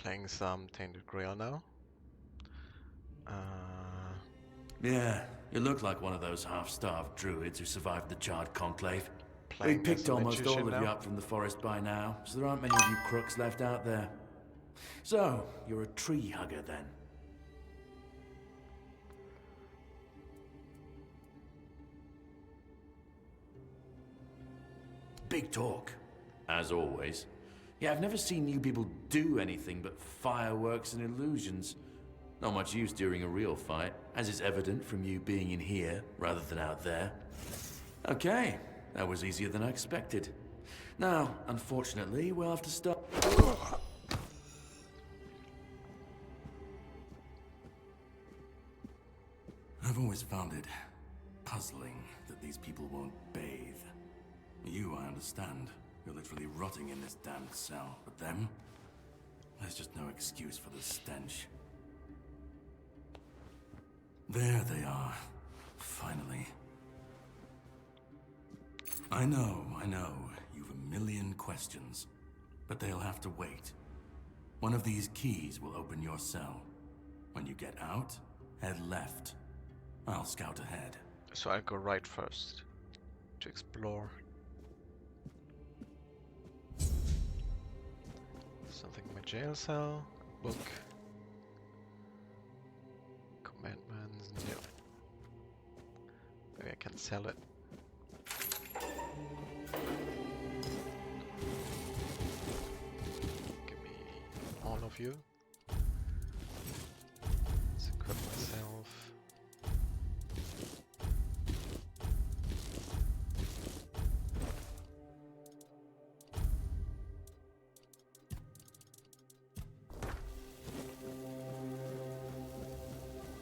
playing some Tainted Grail now. Yeah, you look like one of those half-starved druids who survived the Charred Conclave. We Playing as picked a almost all magician of you now. up from the forest by now, so there aren't many of you crooks left out there. So, you're a tree hugger then? Big talk, as always. Yeah, I've never seen you people do anything but fireworks and illusions. Not much use during a real fight, as is evident from you being in here rather than out there. Okay, that was easier than I expected. Now, unfortunately, we'll have to start. I've always found it puzzling that these people won't bathe. You, I understand. You're literally rotting in this damned cell. But them? There's just no excuse for the stench. There they are. Finally. I know. You've a million questions. But they'll have to wait. One of these keys will open your cell. When you get out, head left. I'll scout ahead. So I'll go right first to explore. Something in my jail cell. Book. Commandments. No. Maybe I can sell it. Give me all of you. Let's equip myself.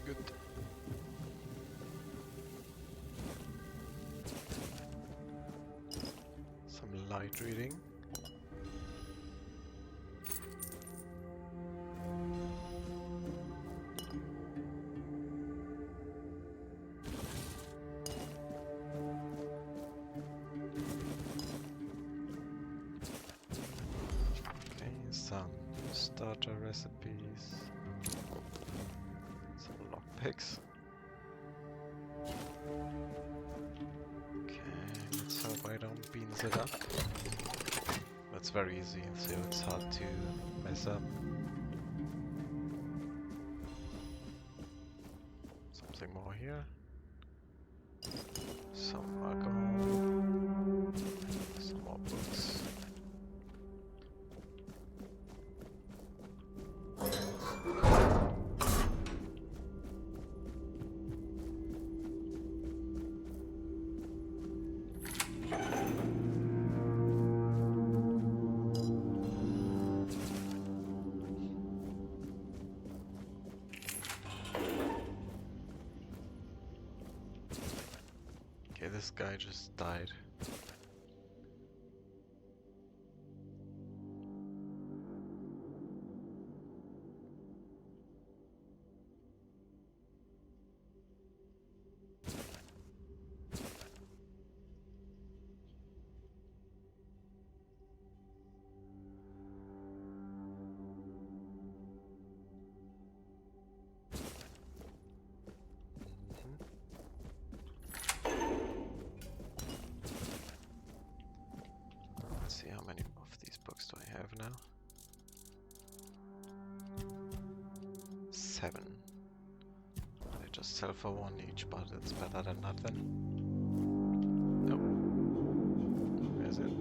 Good. Some light reading. Okay, some starter recipes. Some lockpicks. Okay, let's hope I don't beans it up. That's very easy, so it's hard to mess up. Something more here. Some alcohol. Some more books. Okay, this guy just died. Let's see, how many of these books do I have now? 7. I just sell for 1 each, but it's better than nothing. Nope. Where is it?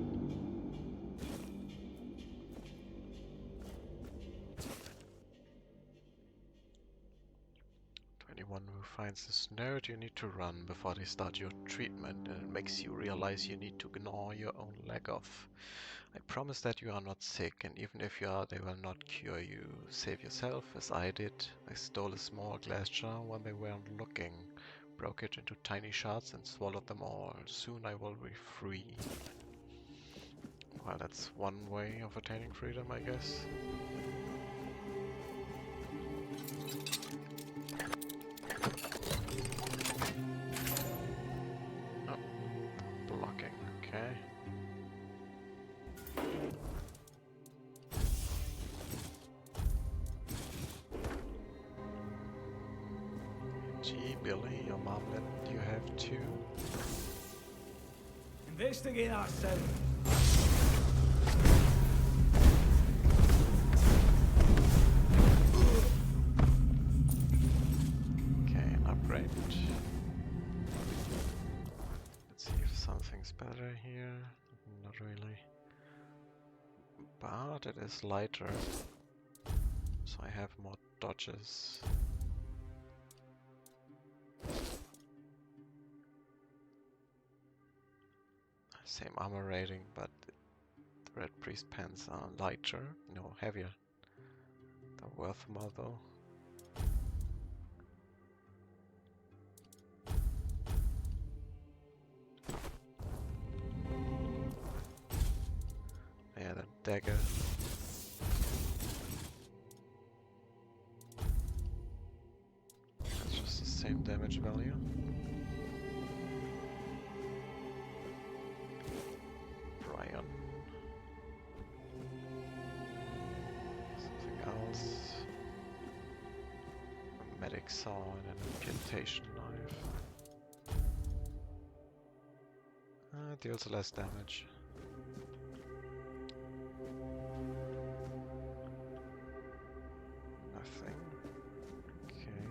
Anyone who finds this note, you need to run before they start your treatment, and it makes you realize you need to gnaw your own leg off. I promise that you are not sick, and even if you are, they will not cure you. Save yourself, as I did. I stole a small glass jar when they weren't looking, broke it into tiny shards and swallowed them all. Soon I will be free. Well, that's one way of attaining freedom, I guess. Blocking, okay. Clearly, your mom let you have two. Investigate ourselves. Okay, an upgrade. Let's see if something's better here. Not really. But it is lighter. So I have more dodges. Same armor rating, but the Red Priest pants are lighter, no, heavier. They're worth more though. Yeah, the dagger. That's just the same damage value. Brian. Something else. A medic saw and an amputation knife. Deals less damage. Nothing. Okay.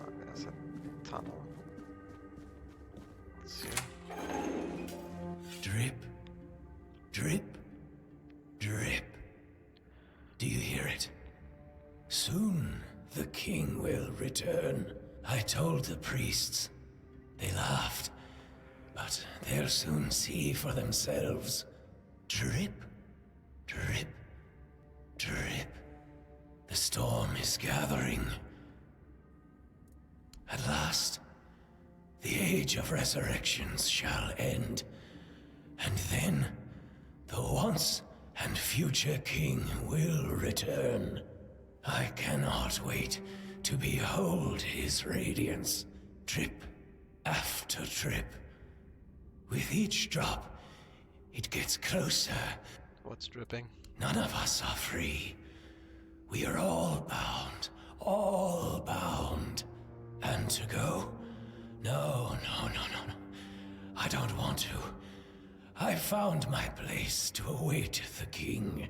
Oh, there's a tunnel. Let's see. Drip, drip, drip. Do you hear it? Soon the king will return. I told the priests. They laughed, but they'll soon see for themselves. Drip, drip, drip. The storm is gathering. At last, the age of resurrections shall end, and then the once and future king will return. I cannot wait to behold his radiance, drip after drip. With each drop, it gets closer. What's dripping? None of us are free. We are all bound. And to go? No. I don't want to. I found my place to await the king.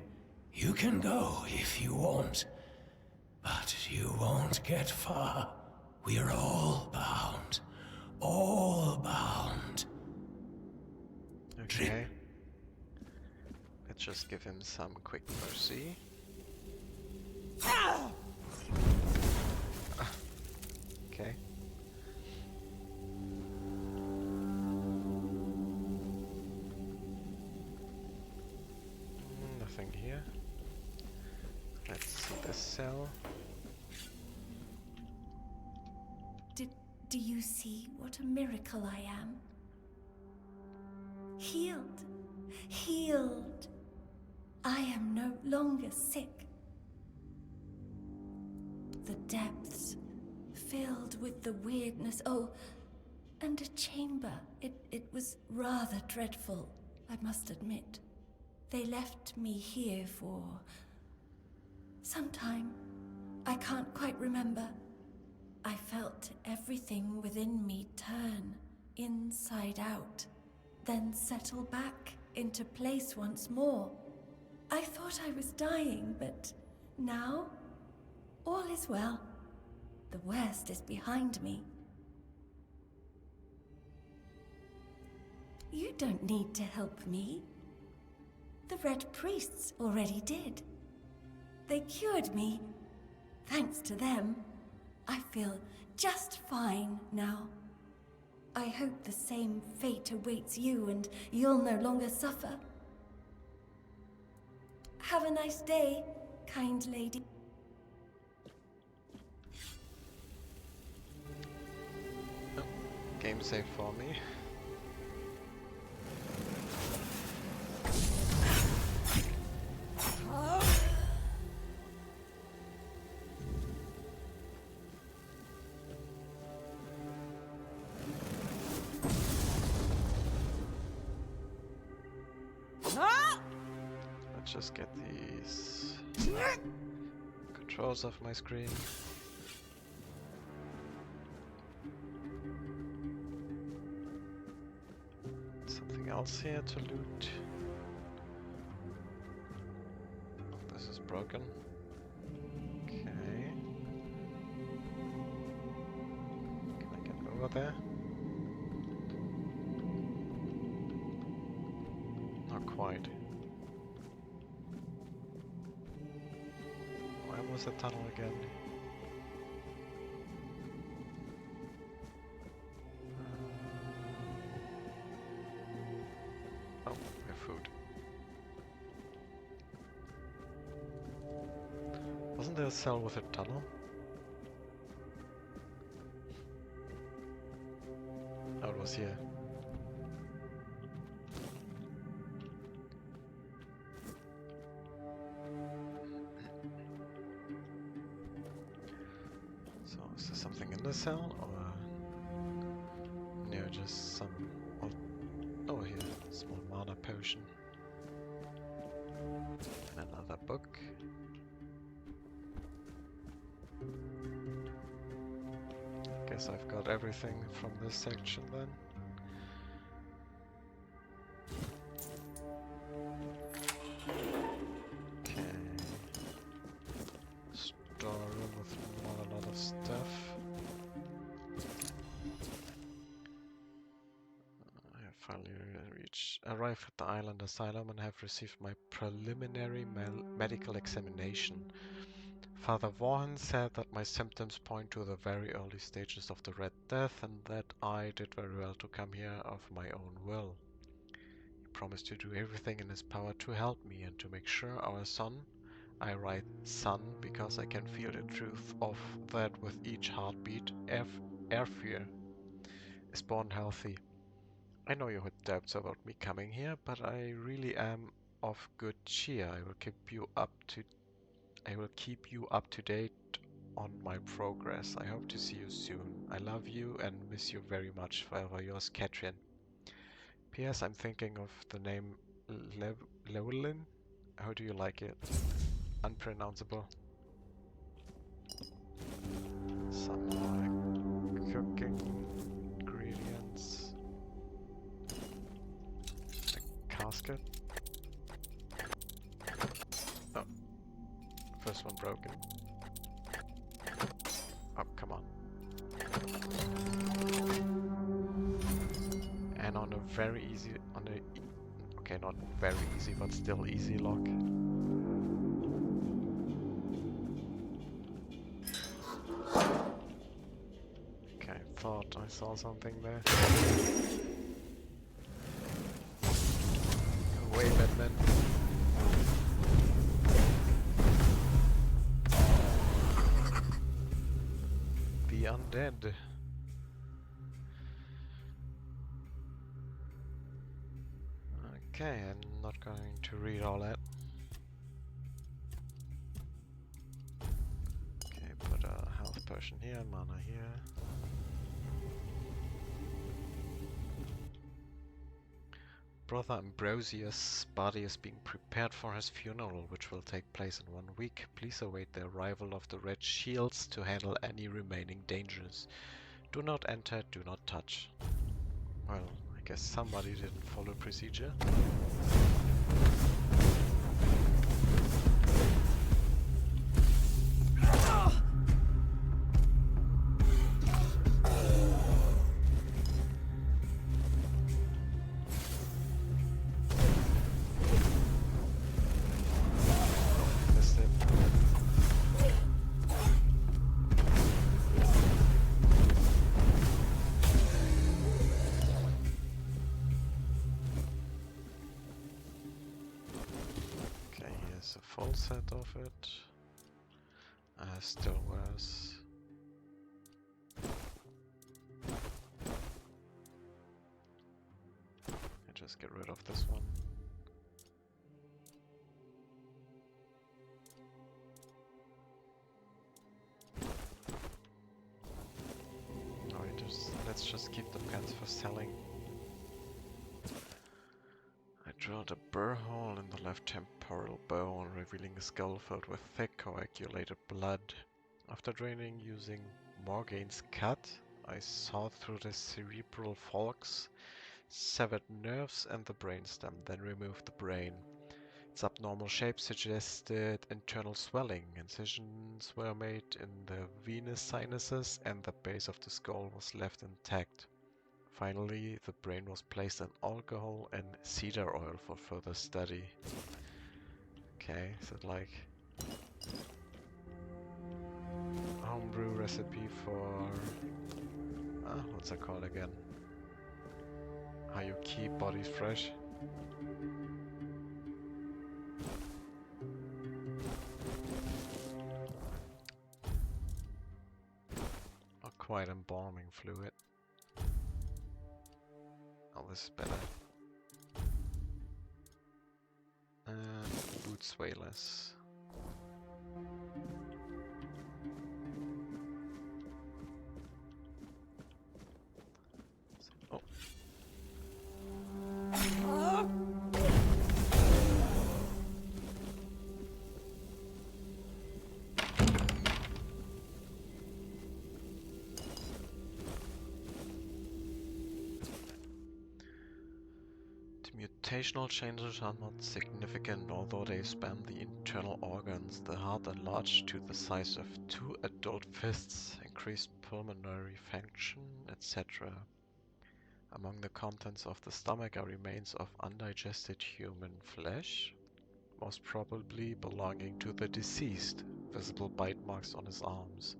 You can go if you want, but you won't get far. We are all bound. Okay. Let's just give him some quick mercy. Okay. Nothing here. Let's see the cell. Do you see what a miracle I am? Healed. Healed. I am no longer sick. The depths filled with the weirdness. Oh, and a chamber. It was rather dreadful, I must admit. They left me here for some time. I can't quite remember. I felt everything within me turn inside out, then settle back into place once more. I thought I was dying, but now all is well. The worst is behind me. You don't need to help me. The Red Priests already did. They cured me. Thanks to them, I feel just fine now. I hope the same fate awaits you and you'll no longer suffer. Have a nice day, kind lady. Oh, game saved for me. Let's just get these controls off my screen. else here to loot? This is broken. Okay. Can I get over there? Not quite. Where was the tunnel again? Oh, we have food. Wasn't there a cell with a tunnel? Oh, it was here. So, is there something in the cell, or no, just some... Oh, here, small mana potion. And another book. Guess I've got everything from this section then. Okay. Storeroom with not a lot of stuff. I have finally arrived at the island asylum and have received my preliminary medical examination. Father Vaughan said that my symptoms point to the very early stages of the Red Death and that I did very well to come here of my own will. He promised to do everything in his power to help me and to make sure our son, I write son because I can feel the truth of that with each heartbeat, Airfear, is born healthy. I know you had doubts about me coming here, but I really am of good cheer. I will keep you up to date on my progress. I hope to see you soon. I love you and miss you very much. Forever yours, Katrin. P.S. I'm thinking of the name Llewellyn. How do you like it? Unpronounceable. Some more cooking ingredients. A casket. Oh, first one broken. Oh, come on. And on a very easy, okay, not very easy, but still easy lock. Okay, thought I saw something there. Go away, Batman. The undead. Okay, I'm not going to read all that. Okay, put a health potion here, mana here. Brother Ambrosius' body is being prepared for his funeral, which will take place in 1 week. Please await the arrival of the Red Shields to handle any remaining dangers. Do not enter, do not touch. Well, I guess somebody didn't follow procedure. Missed it. Okay, here's a full set of it. Still worse. I just get rid of this one. No, let's just keep the pens for selling. I drilled a burr hole in the left temporal bone, revealing a skull filled with thick coagulated blood. After draining using Morgane's cut, I sawed through the cerebral folks, severed nerves and the brainstem, then removed the brain. Its abnormal shape suggested internal swelling. Incisions were made in the venous sinuses and the base of the skull was left intact. Finally, the brain was placed in alcohol and cedar oil for further study. Okay, is it like homebrew recipe for... what's it called again? How you keep bodies fresh? Not quite embalming fluid. Oh, this is better. Boot swalers. Oh. The mutational changes are not significant, although they span the internal organs. The heart enlarged to the size of 2 adult fists, increased pulmonary function, etc. Among the contents of the stomach are remains of undigested human flesh, most probably belonging to the deceased, visible bite marks on his arms.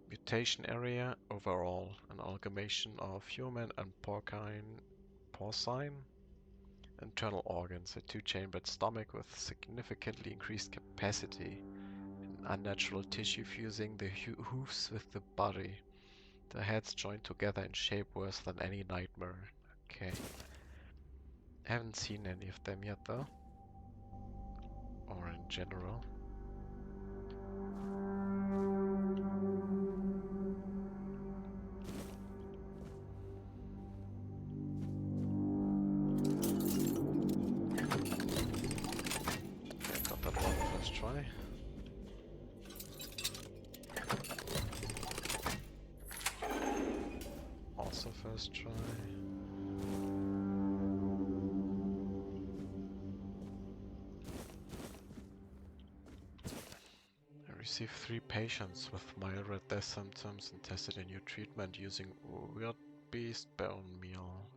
Mutation area overall, an amalgamation of human and porcine internal organs, a 2-chambered stomach with significantly increased capacity, an unnatural tissue fusing the hoofs with the body. The heads joined together in shape worse than any nightmare. Okay. Haven't seen any of them yet though. Or in general. Got that one first try. Also first try. I received 3 patients with mild Red Death symptoms and tested a new treatment using weird beast bone meal.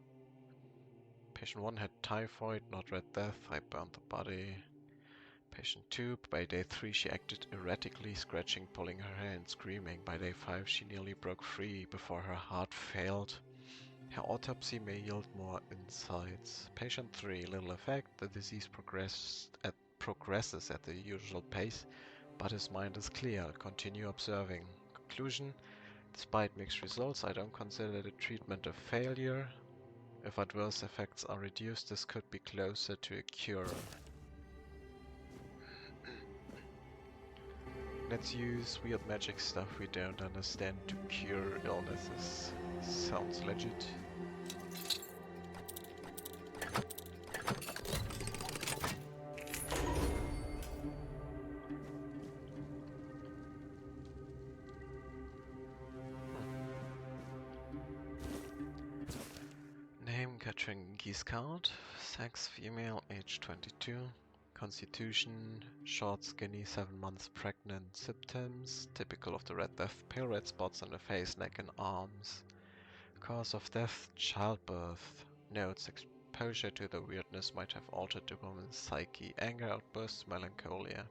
Patient 1 had typhoid, not Red Death. I burned the body. Patient 2, by day 3 she acted erratically, scratching, pulling her hair and screaming. By day 5 she nearly broke free before her heart failed. Her autopsy may yield more insights. Patient 3, little effect. The disease progresses at the usual pace, but his mind is clear. Continue observing. Conclusion: despite mixed results, I don't consider the treatment a failure. If adverse effects are reduced, this could be closer to a cure. Let's use weird magic stuff we don't understand to cure illnesses. Sounds legit. Name Katrin Giscard. Sex female, age 22. Constitution, short, skinny, 7 months pregnant. Symptoms, typical of the Red Death, pale red spots on the face, neck and arms. Cause of death, childbirth. Notes, exposure to the weirdness might have altered the woman's psyche. Anger outbursts, melancholia.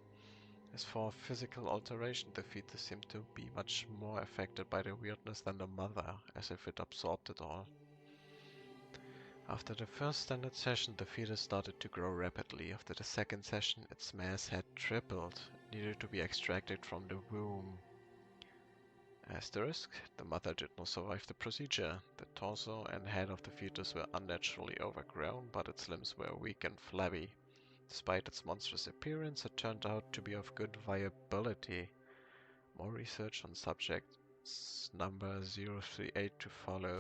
As for physical alteration, the fetus seemed to be much more affected by the weirdness than the mother, as if it absorbed it all. After the first standard session, the fetus started to grow rapidly. After the second session, its mass had tripled. It needed to be extracted from the womb. Asterisk, the mother did not survive the procedure. The torso and head of the fetus were unnaturally overgrown, but its limbs were weak and flabby. Despite its monstrous appearance, it turned out to be of good viability. More research on subject number 038 to follow.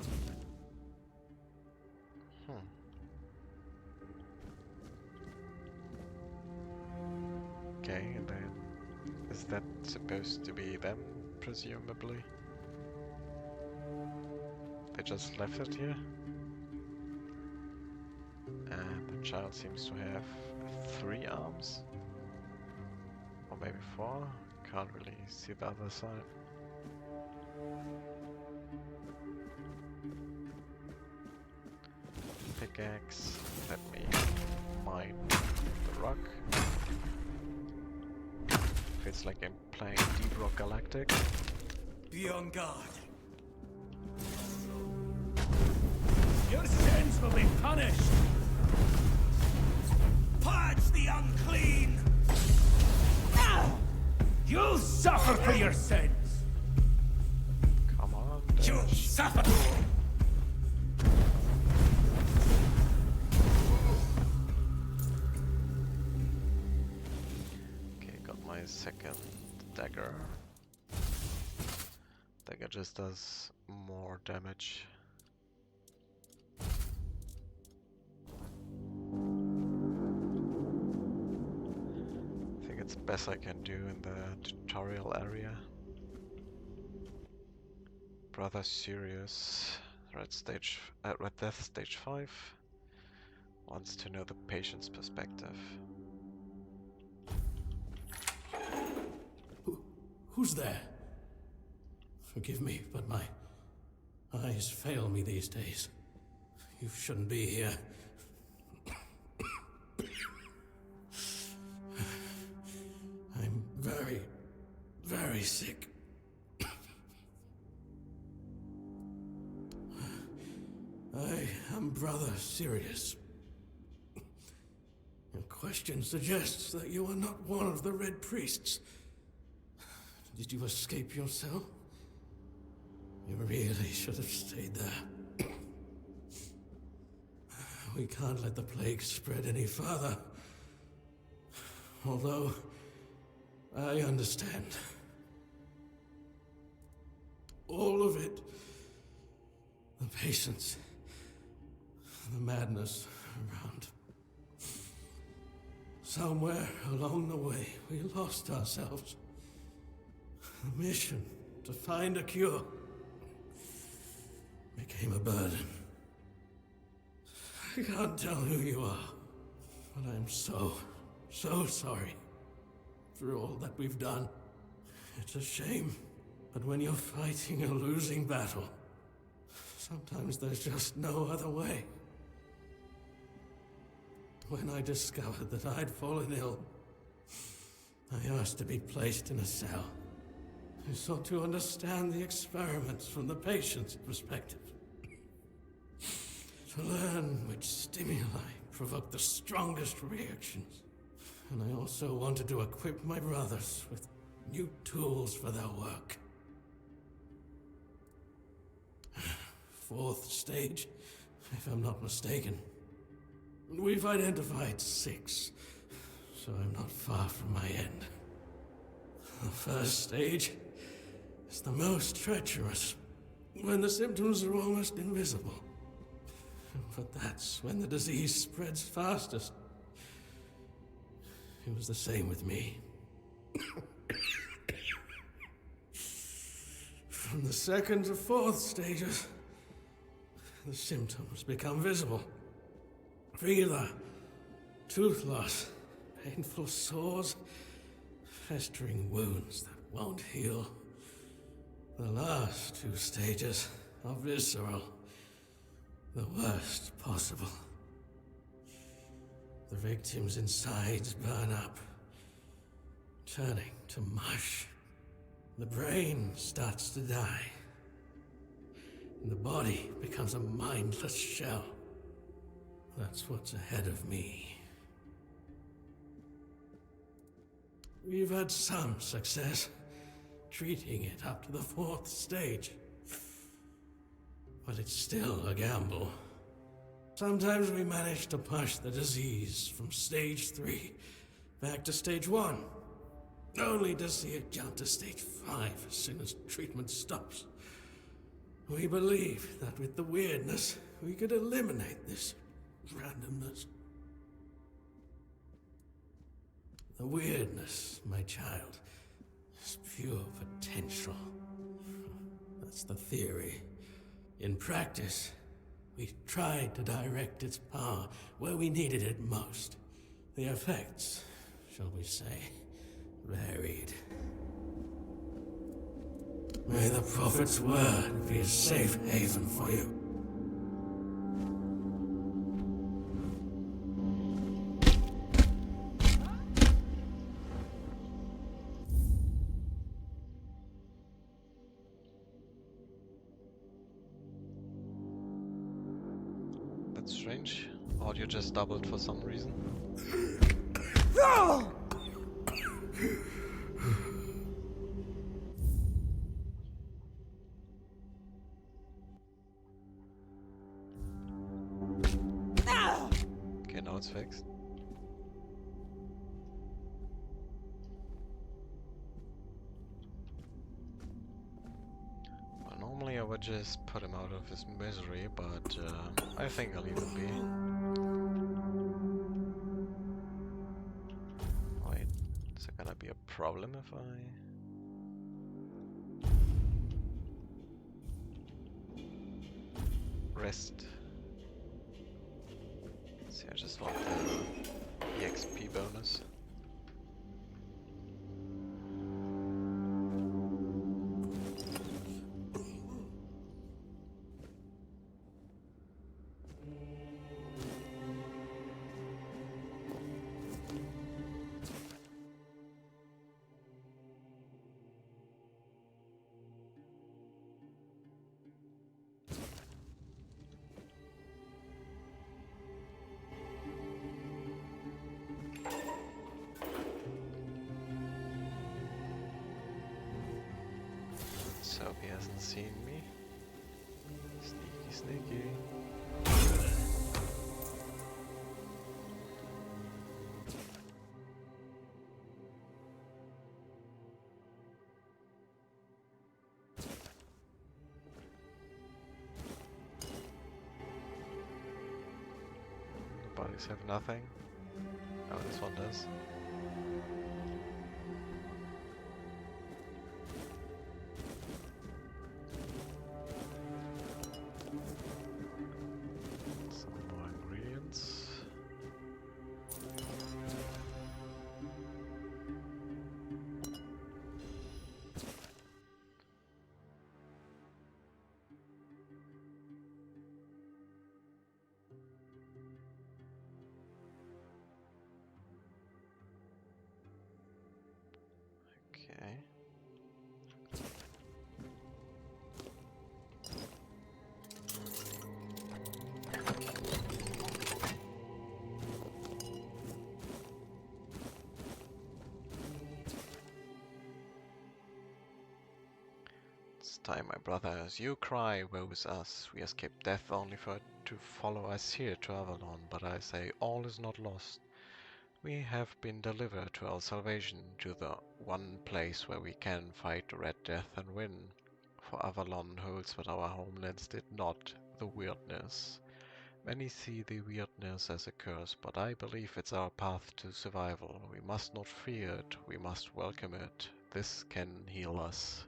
Okay, and then is that supposed to be them, presumably? They just left it here? child seems to have 3 arms. Or maybe 4. Can't really see the other side. Pickaxe. Let me mine the rock. Feels like I'm playing Deep Rock Galactic. Be on guard. Your sins will be punished. Purge the unclean. You'll suffer for your sins. Come on. You'll suffer. Okay, got my second dagger. Dagger just does more damage. I think it's best I can do in the tutorial area. Brother Sirius, Red Death Stage 5, wants to know the patient's perspective. Who's there? Forgive me, but my eyes fail me these days. You shouldn't be here. I'm very, very sick. I am Brother Sirius. Your question suggests that you are not one of the Red Priests. Did you escape yourself? You really should have stayed there. We can't let the plague spread any further. Although, I understand. All of it. The patience. The madness around. Somewhere along the way, we lost ourselves. The mission to find a cure became a burden. I can't tell who you are, but I'm so sorry for all that we've done. It's a shame, but when you're fighting a losing battle, sometimes there's just no other way. When I discovered that I'd fallen ill, I asked to be placed in a cell. I sought to understand the experiments from the patient's perspective. To learn which stimuli provoke the strongest reactions. And I also wanted to equip my brothers with new tools for their work. 4th stage, if I'm not mistaken. We've identified 6, so I'm not far from my end. The 1st stage is the most treacherous, when the symptoms are almost invisible. But that's when the disease spreads fastest. It was the same with me. From the 2nd to 4th stages, the symptoms become visible. Fever, tooth loss, painful sores, festering wounds that won't heal. The last 2 stages are visceral, the worst possible. The victim's insides burn up, turning to mush. The brain starts to die, and the body becomes a mindless shell. That's what's ahead of me. We've had some success treating it up to the 4th stage. But it's still a gamble. Sometimes we manage to push the disease from stage 3 back to stage 1, only to see it jump to stage 5 as soon as treatment stops. We believe that with the weirdness, we could eliminate this randomness. The weirdness, my child, is pure potential. That's the theory. In practice, We tried to direct its power where we needed it most. The effects, shall we say, varied. May the Prophet's word be a safe haven for you. That's strange. Audio just doubled for some reason. Okay, now it's fixed. Well, normally I would just put him out of his misery, but I think I'll leave him be. Wait, is there gonna be a problem if I... rest? See, I just want the EXP bonus. So he hasn't seen me. Sneaky, sneaky. The bodies have nothing. Oh, this one does. Some more ingredients. Okay. It's time, my brother, as you cry, woe is us. We escaped death only for it to follow us here to Avalon, but I say all is not lost. We have been delivered to our salvation, to the one place where we can fight the Red Death and win. For Avalon holds what our homelands did not, the weirdness. Many see the weirdness as a curse, but I believe it's our path to survival. We must not fear it, we must welcome it. This can heal us.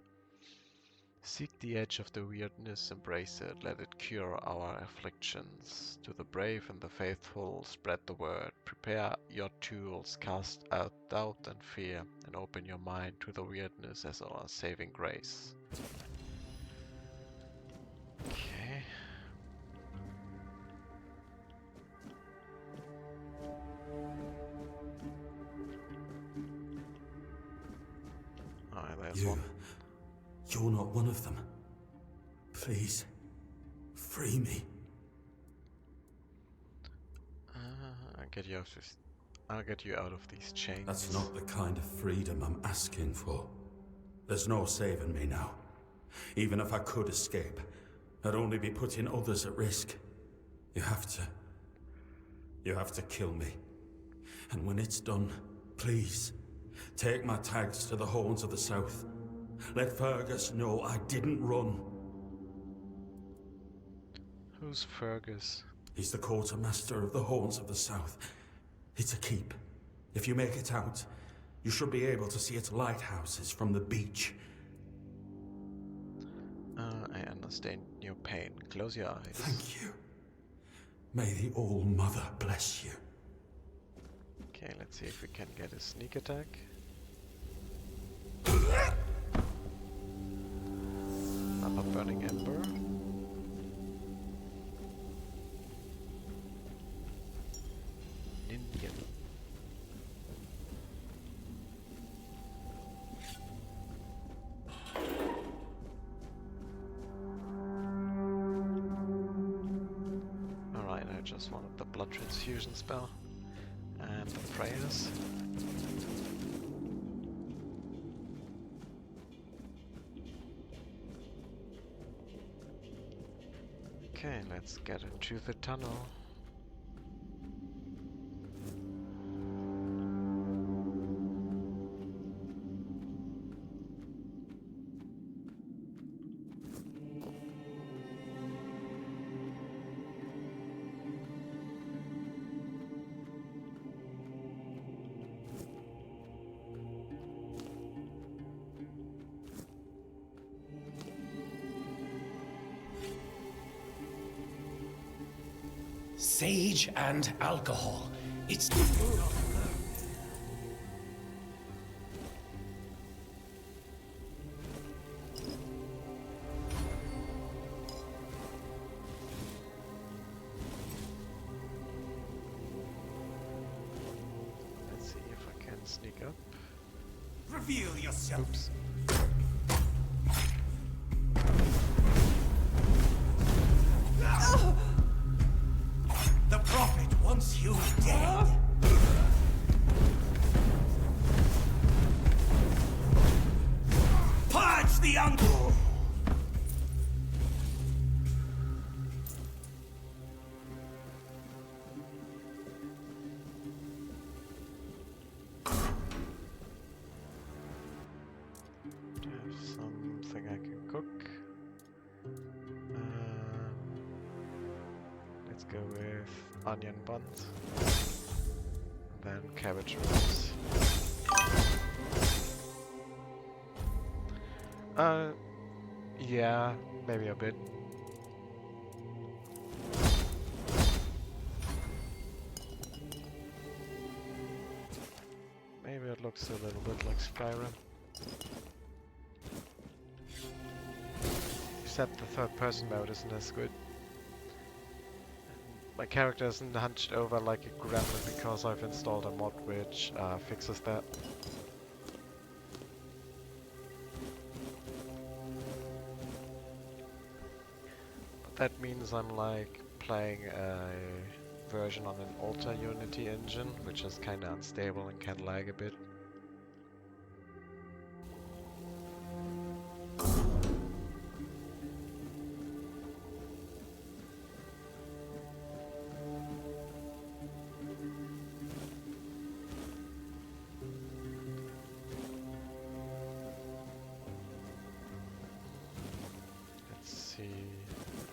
Seek the edge of the weirdness, embrace it, let it cure our afflictions. To the brave and the faithful, spread the word. Prepare your tools, cast out doubt and fear, and open your mind to the weirdness as our saving grace. Okay. Alright, there's one. You're not one of them. Please, free me. I'll get you out of these chains. That's not the kind of freedom I'm asking for. There's no saving me now. Even if I could escape, I'd only be putting others at risk. You have to kill me. And when it's done, please, take my tags to the Horns of the South. Let Fergus know I didn't run. Who's Fergus? He's the quartermaster of the Horns of the South. It's a keep. If you make it out, you should be able to see its lighthouses from the beach. I understand your pain. Close your eyes. Thank you. May the All-Mother bless you. Okay, let's see if we can get a sneak attack. Upper Burning Ember. Indian. Alright, I just wanted the blood transfusion spell and the prayers. Okay, let's get into the tunnel. Sage and alcohol. It's... Let's see if I can sneak up. Reveal yourself. Oops. The Prophet wants you dead. Purge the uncle. Do I have something I can cook? Let's go with onion buns. Then cabbage rolls. Yeah, maybe a bit. Maybe it looks a little bit like Skyrim. Except the third person mode isn't as good. My character isn't hunched over like a gremlin because I've installed a mod which fixes that. But that means I'm like playing a version on an older Unity engine, which is kinda unstable and can lag a bit.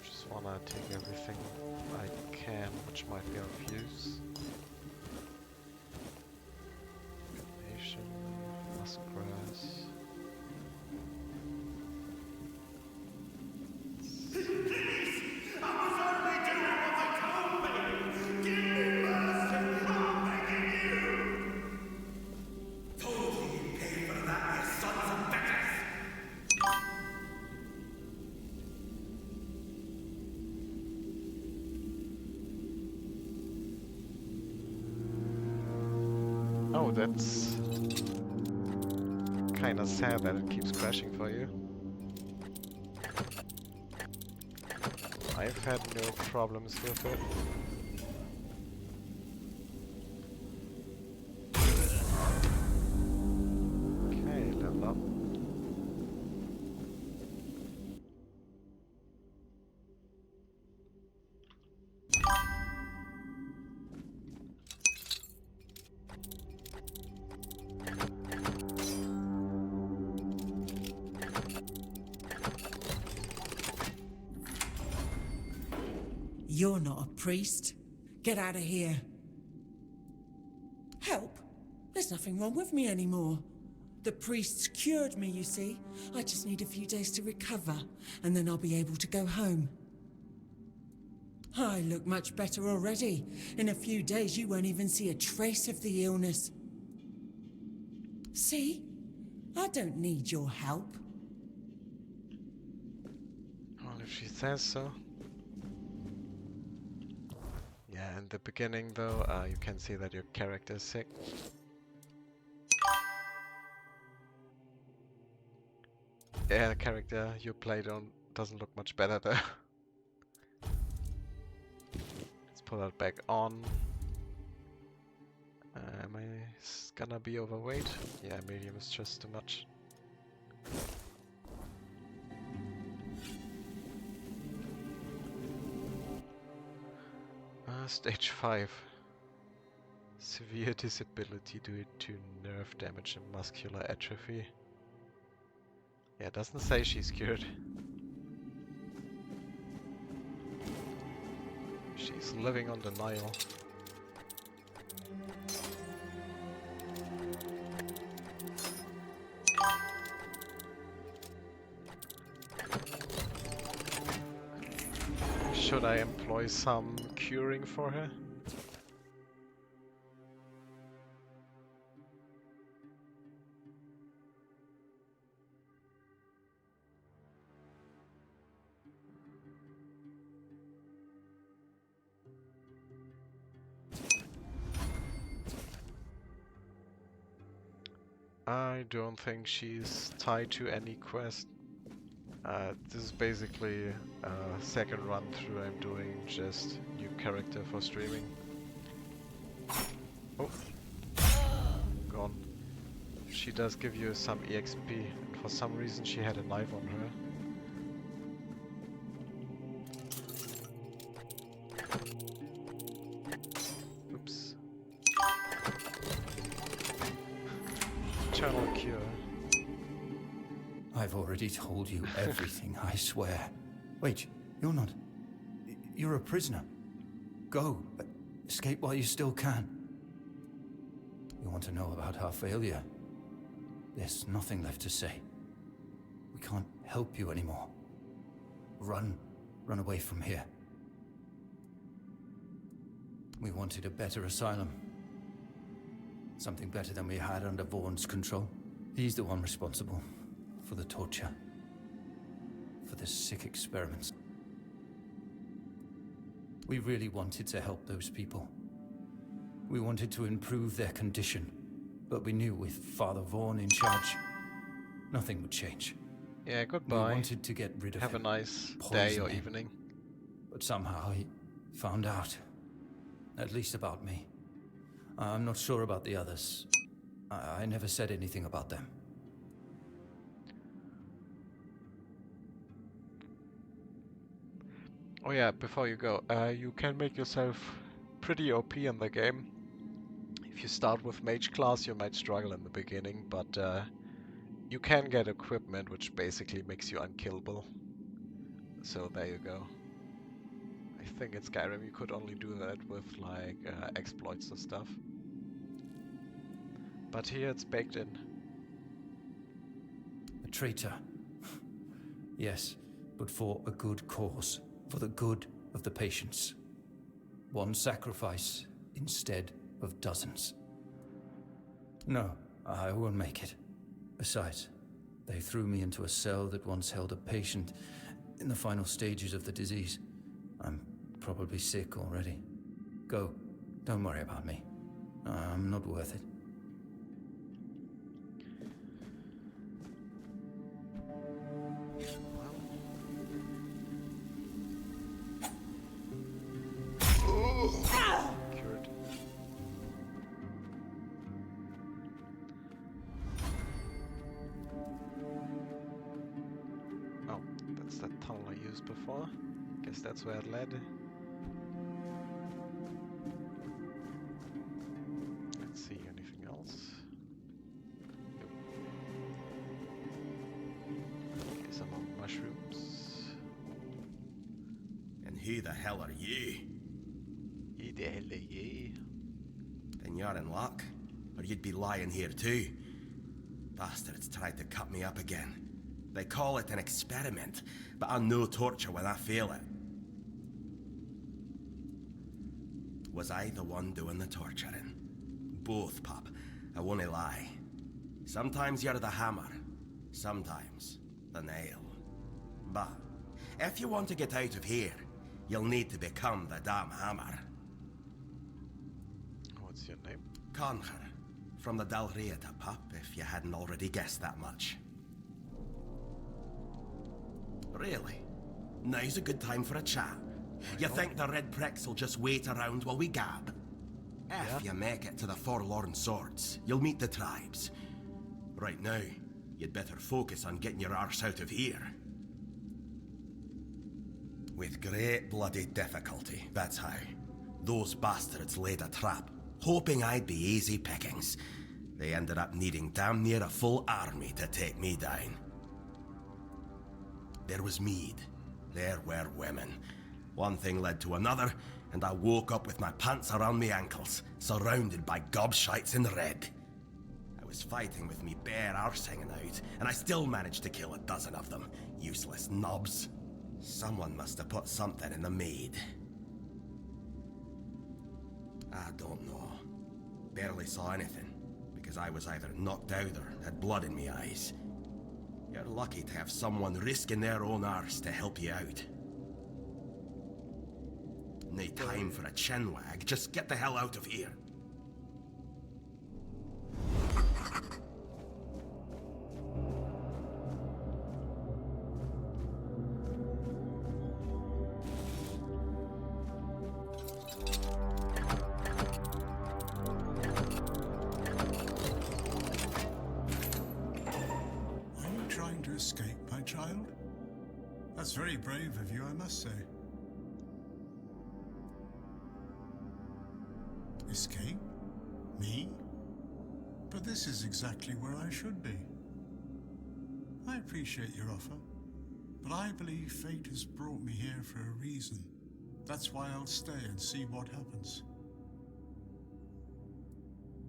Just wanna take everything I can, which might be of use. Nation, muskgrass. Oh, that's kinda sad that it keeps crashing for you. I've had no problems with it. Okay, level up. You're not a priest. Get out of here. Help? There's nothing wrong with me anymore. The priests cured me, you see. I just need a few days to recover, and then I'll be able to go home. I look much better already. In a few days, you won't even see a trace of the illness. See? I don't need your help. Well, if she says so. Yeah, in the beginning though, you can see that your character is sick. Yeah, the character you play doesn't look much better though. Let's put that back on. Am I gonna be overweight? Yeah, medium is just too much. Stage 5. Severe disability due to nerve damage and muscular atrophy. Yeah, it doesn't say she's cured. She's living on denial. Should I employ some curing for her? I don't think she's tied to any quest. This is basically a second run through I'm doing, just new character for streaming. Oh, gone. She does give you some EXP, and for some reason she had a knife on her. Oops. Eternal cure. I've already told you everything, I swear. Wait, you're not... You're a prisoner. Go. Escape while you still can. You want to know about our failure? There's nothing left to say. We can't help you anymore. Run. Run away from here. We wanted a better asylum. Something better than we had under Vaughn's control. He's the one responsible for the torture, for the sick experiments. We really wanted to help those people. We wanted to improve their condition, but we knew with Father Vaughn in charge, nothing would change. Yeah, goodbye. We wanted to get rid of Have him, a nice poison day or him. evening. But somehow he found out, at least about me. I'm not sure about the others. I never said anything about them. Oh yeah, before you go, you can make yourself pretty OP in the game. If you start with mage class, you might struggle in the beginning, but you can get equipment which basically makes you unkillable. So there you go. I think in Skyrim you could only do that with like exploits and stuff. But here it's baked in. A traitor. Yes, but for a good cause. For the good of the patients. One sacrifice instead of dozens. No, I won't make it. Besides, they threw me into a cell that once held a patient in the final stages of the disease. I'm probably sick already. Go. Don't worry about me. I'm not worth it. Cured. Oh, that's that tunnel I used before. Guess that's where it led. Let's see, anything else? Nope. Okay, some more mushrooms. And who the hell are you? Who the hell are you? Then you're in luck, or you'd be lying here too. Bastards tried to cut me up again. They call it an experiment, but I know torture when I feel it. Was I the one doing the torturing? Both, pup. I won't lie. Sometimes you're the hammer, sometimes the nail. But if you want to get out of here, you'll need to become the damn hammer. What's your name? Conquer. From the Dalrieta, pup, if you hadn't already guessed that much. Really? Now's a good time for a chat. You think the red pricks will just wait around while we gab? If you make it to the Forlorn Swords, you'll meet the tribes. Right now, you'd better focus on getting your arse out of here. With great bloody difficulty, that's how. Those bastards laid a trap, hoping I'd be easy pickings. They ended up needing damn near a full army to take me down. There was mead. There were women. One thing led to another, and I woke up with my pants around my ankles, surrounded by gobshites in red. I was fighting with me bare arse hanging out, and I still managed to kill a dozen of them. Useless knobs. Someone must have put something in the mead. I don't know. Barely saw anything, because I was either knocked out or had blood in my eyes. You're lucky to have someone risking their own arse to help you out. No time for a chinwag, just get the hell out of here. Are you trying to escape, my child? That's very brave of you, I must say. Escape? Me? But this is exactly where I should be. I appreciate your offer, but I believe fate has brought me here for a reason. That's why I'll stay and see what happens.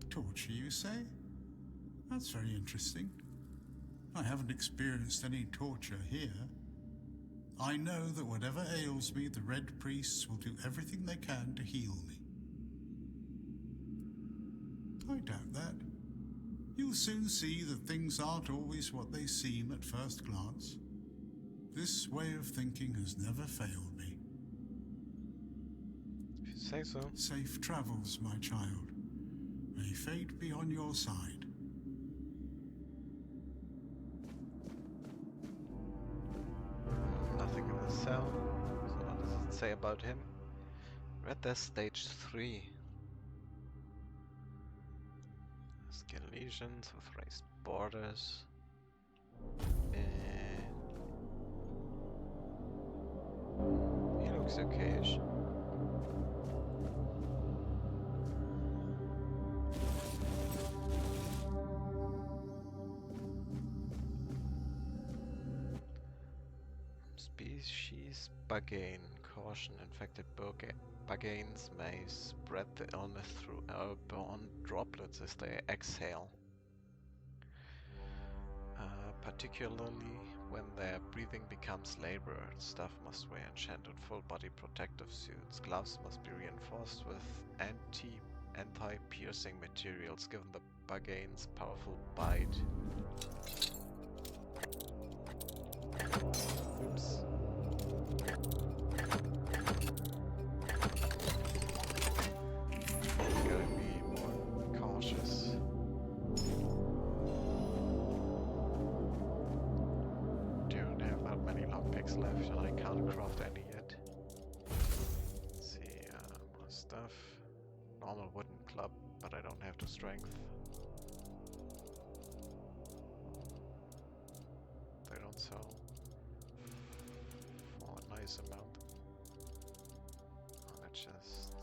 Torture, you say? That's very interesting. I haven't experienced any torture here. I know that whatever ails me, the Red Priests will do everything they can to heal me. I doubt that. You'll soon see that things aren't always what they seem at first glance. This way of thinking has never failed me. If you say so. Safe travels, my child. May fate be on your side. Nothing in the cell. So what does it say about him? Read there's stage 3. Skin lesions with raised borders. He looks okayish. Species Bagain. Caution, infected Bagains may spread the illness through airborne droplets as they exhale. Particularly when their breathing becomes labored. Staff must wear enchanted full-body protective suits. Gloves must be reinforced with anti-piercing materials given the Bagain's powerful bite. Oops. Gotta be more cautious. Don't have that many lockpicks left, and I can't craft any yet. Let's see, more stuff. Normal wooden club, but I don't have the strength. They don't sell for a nice amount. Let's just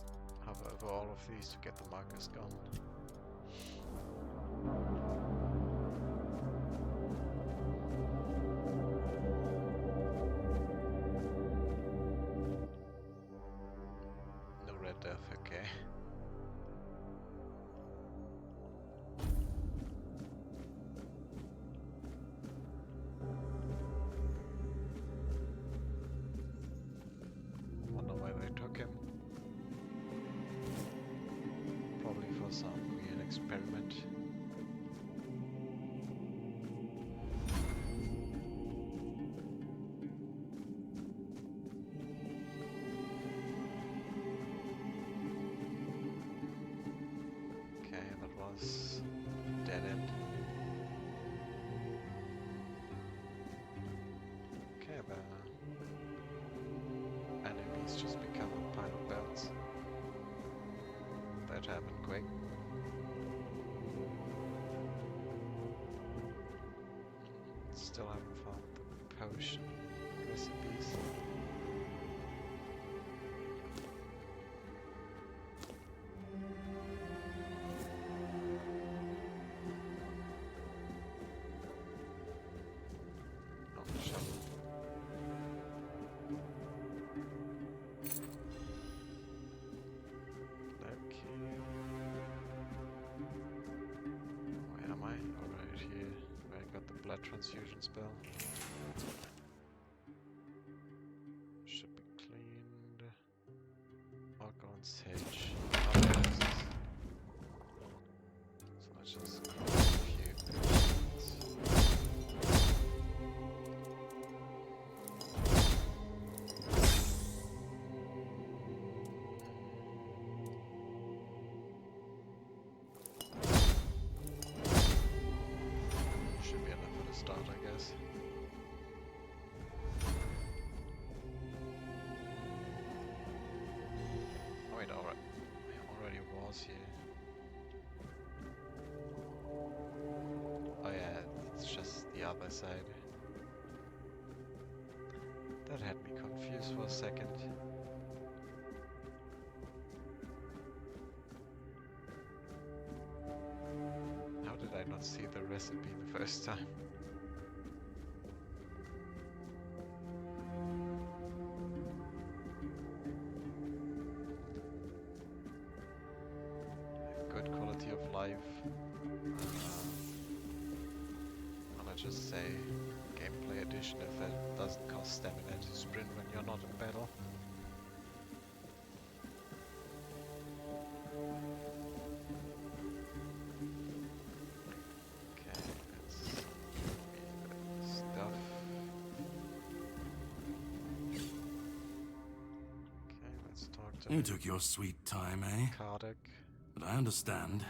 hover over all of these to get the markers gone. No red death, okay. Wonder why they took him. some weird experiment. Okay, that was dead end. Okay, the enemies just become a pile of bones. That happened quick. Still haven't found the potion recipes. Oh, shovel. Okay. Where am I? Oh, right here. Where I got the blood transfusion spell. Should be cleaned. Alcohol and sage. Oh, there it is. So let's just grab a few potions. Should be enough for the start, I guess. Oh wait, alright. I already was here. Oh yeah, it's just the other side. That had me confused for a second. How did I not see the recipe the first time? Good quality of life. I'll just say gameplay edition if it doesn't cost stamina to sprint when you're not in battle. Okay, let's read the stuff. Okay, let's talk to You took your sweet time, eh? Kardec. But I understand.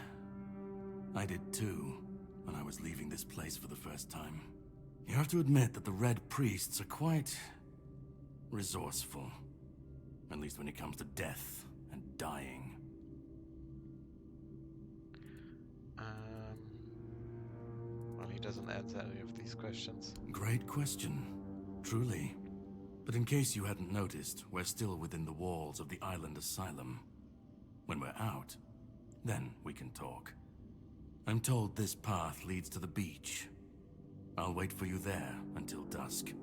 I did too, when I was leaving this place for the first time. You have to admit that the Red Priests are quite resourceful. At least when it comes to death and dying. Well, he doesn't answer any of these questions. Great question. Truly. But in case you hadn't noticed, we're still within the walls of the island asylum. When we're out, then we can talk. I'm told this path leads to the beach. I'll wait for you there until dusk.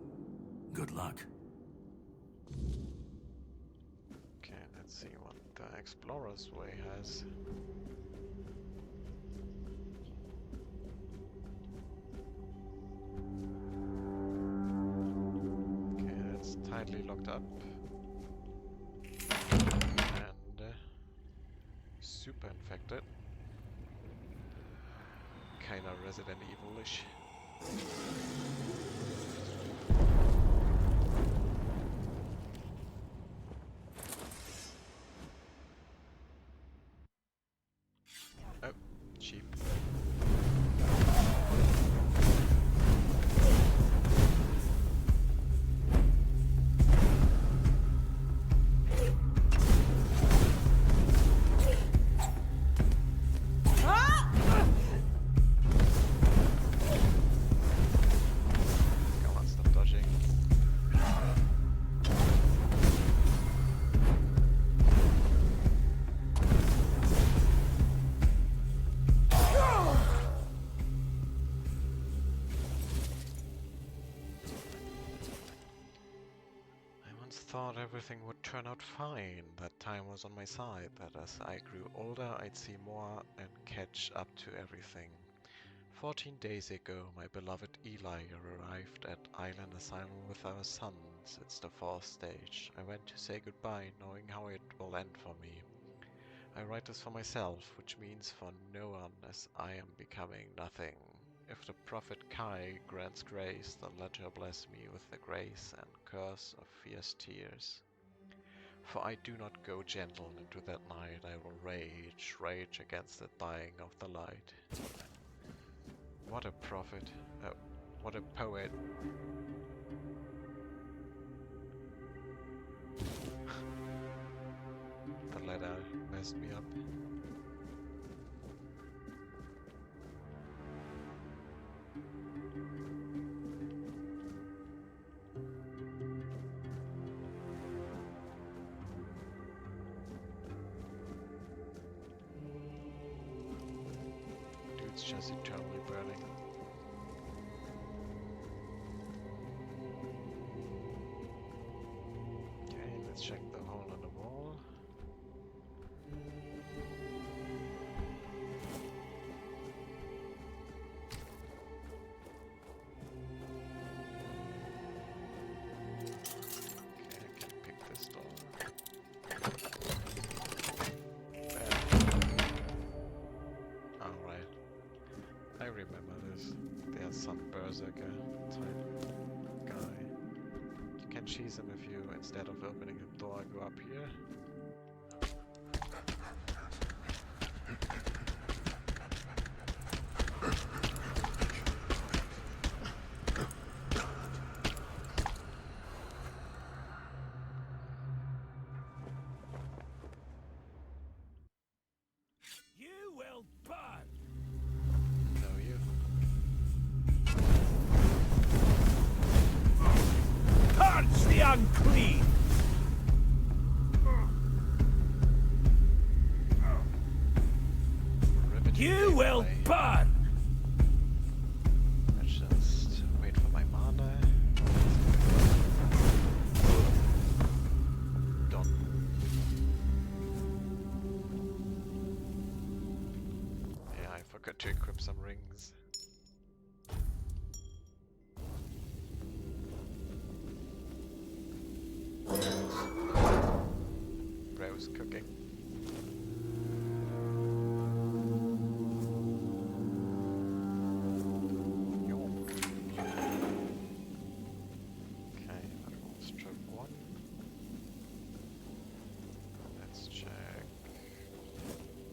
Good luck. Okay, let's see what the Explorer's Way has. Okay, that's tightly locked up. And super infected. Kinda Resident Evil-ish. Oh, cheap. Come on, stop dodging. I once thought everything would turn out fine, that time was on my side, that as I grew older I'd see more and catch up to everything. 14 days ago, my beloved Eli arrived at Island Asylum with our sons. It's the 4th stage. I went to say goodbye, knowing how it will end for me. I write this for myself, which means for no one, as I am becoming nothing. If the prophet Kai grants grace, then let her bless me with the grace and curse of fierce tears. For I do not go gentle into that night, I will rage, rage against the dying of the light. What a prophet, what a poet. The letter messed me up. Dude's just eternally burning. Okay, let's check the hole in the wall. Okay, I can pick this door. Alright. I remember this. There's some berserker type guy. You can cheese him if you, instead of opening the door, go up here. You will burn! No, you. Purge the unclean! Riveting You will gameplay. burn! Let's just wait for my mana. Done. Yeah, I forgot to equip some rings. Bro's cooking. Yum. Okay, that was stroke 1. Let's check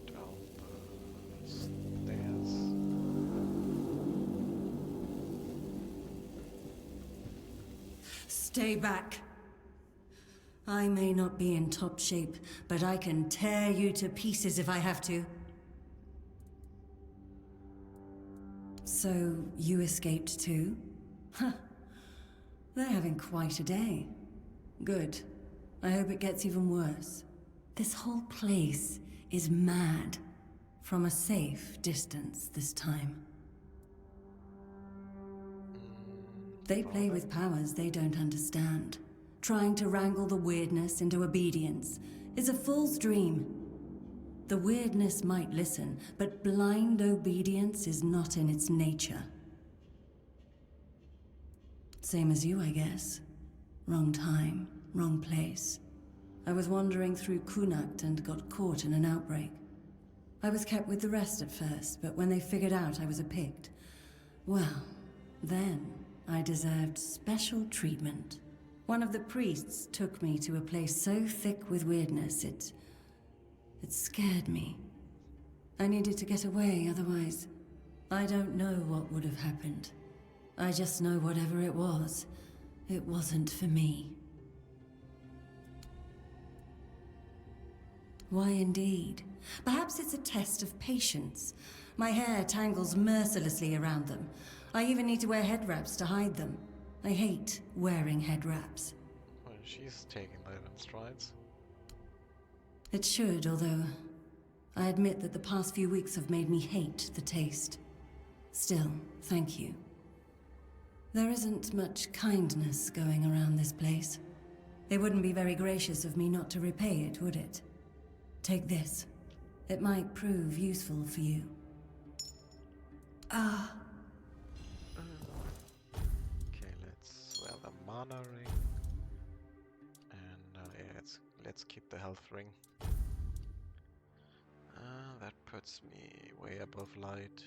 down the stairs. Stay back. I may not be in top shape, but I can tear you to pieces if I have to. So, you escaped too? Huh. They're having quite a day. Good. I hope it gets even worse. This whole place is mad. From a safe distance this time. They play with powers they don't understand. Trying to wrangle the weirdness into obedience is a fool's dream. The weirdness might listen, but blind obedience is not in its nature. Same as you, I guess. Wrong time, wrong place. I was wandering through Kunakt and got caught in an outbreak. I was kept with the rest at first, but when they figured out I was a Pict, well, then I deserved special treatment. One of the priests took me to a place so thick with weirdness, it scared me. I needed to get away, otherwise, I don't know what would have happened. I just know whatever it wasn't for me. Why indeed? Perhaps it's a test of patience. My hair tangles mercilessly around them. I even need to wear head wraps to hide them. I hate wearing head wraps. Well, she's taking that in strides. It should, although I admit that the past few weeks have made me hate the taste. Still, thank you. There isn't much kindness going around this place. It wouldn't be very gracious of me not to repay it, would it? Take this. It might prove useful for you. Ah. Okay, let's wear the mana ring. And yeah, let's keep the health ring. puts me way above light.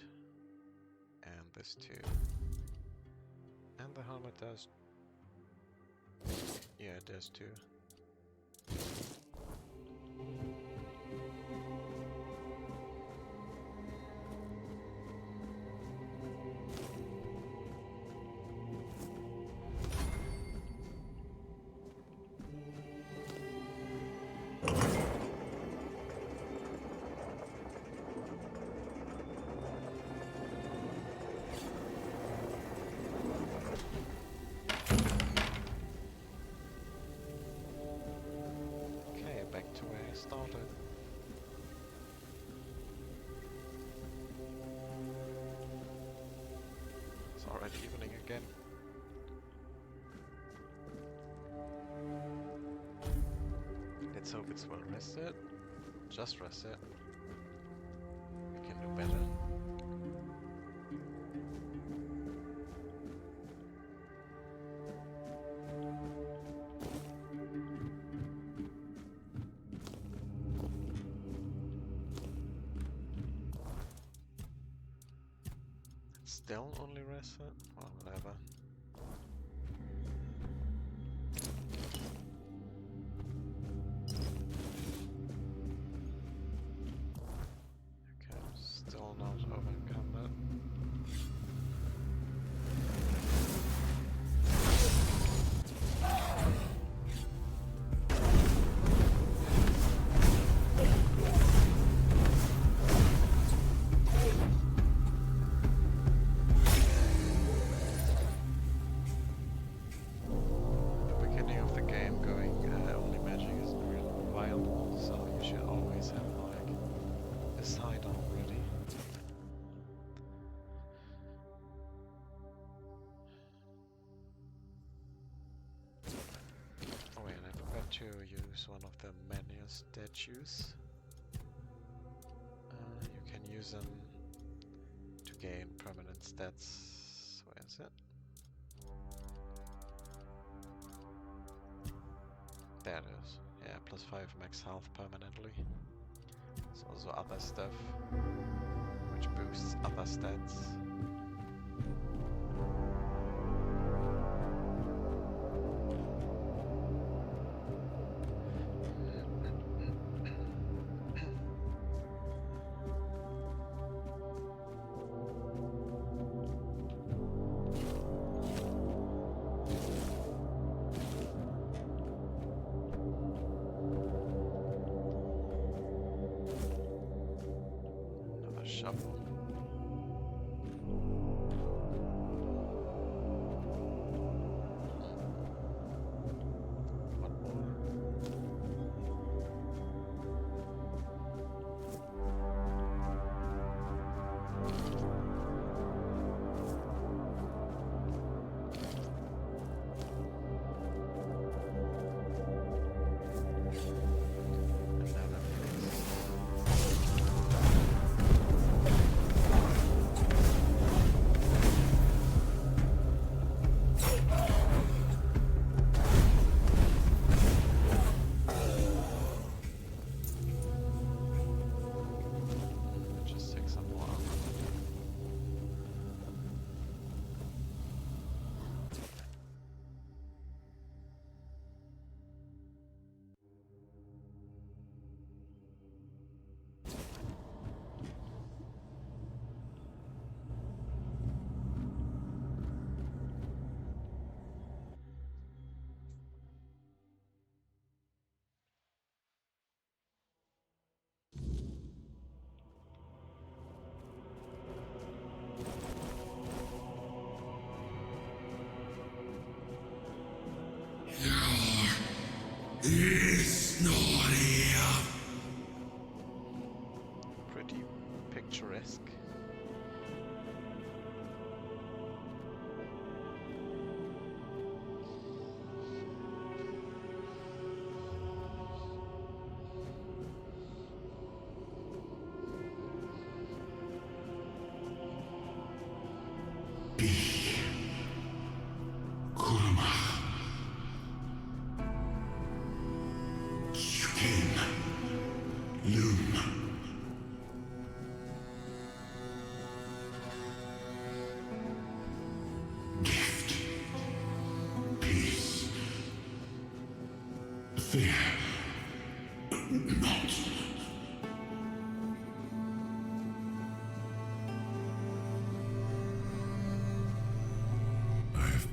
And this too. And the helmet does. Yeah, it does too. Back to where I started. It's already evening again. Let's hope it's well rested. Just rested. We can do better. Still only reset? Well, whatever. Okay, still not overencumbered. To use one of the menu statues. You can use them to gain permanent stats. Where is it? There it is. Yeah, +5 max health permanently. There's also other stuff which boosts other stats. Shovel. One more. Another place. Just take some more. It's not here. Pretty picturesque.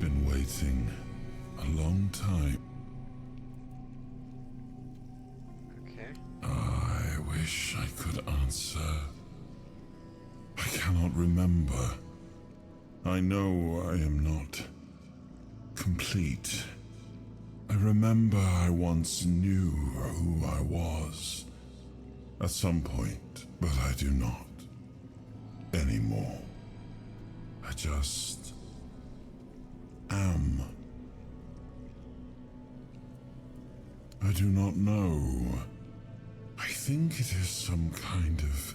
been waiting a long time. Okay. I wish I could answer. I cannot remember. I know I am not complete. I remember I once knew who I was at some point, but I do not anymore. I just am. I do not know. I think it is some kind of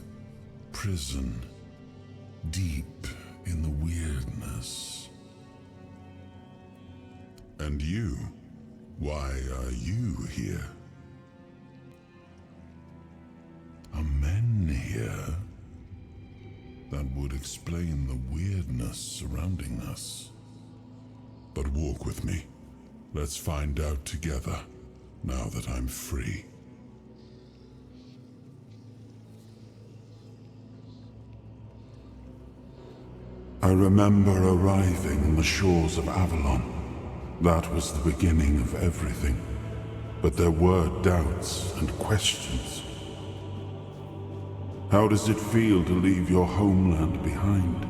prison, deep in the weirdness. And you? Why are you here? Are men here? That would explain the weirdness surrounding us. But walk with me. Let's find out together, now that I'm free. I remember arriving on the shores of Avalon. That was the beginning of everything. But there were doubts and questions. How does it feel to leave your homeland behind?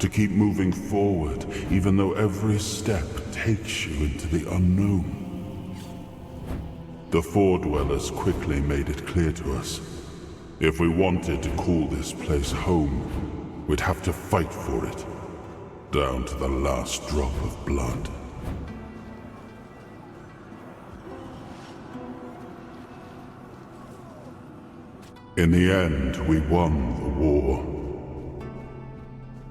To keep moving forward, even though every step takes you into the unknown? The Four Dwellers quickly made it clear to us. If we wanted to call this place home, we'd have to fight for it, down to the last drop of blood. In the end, we won the war.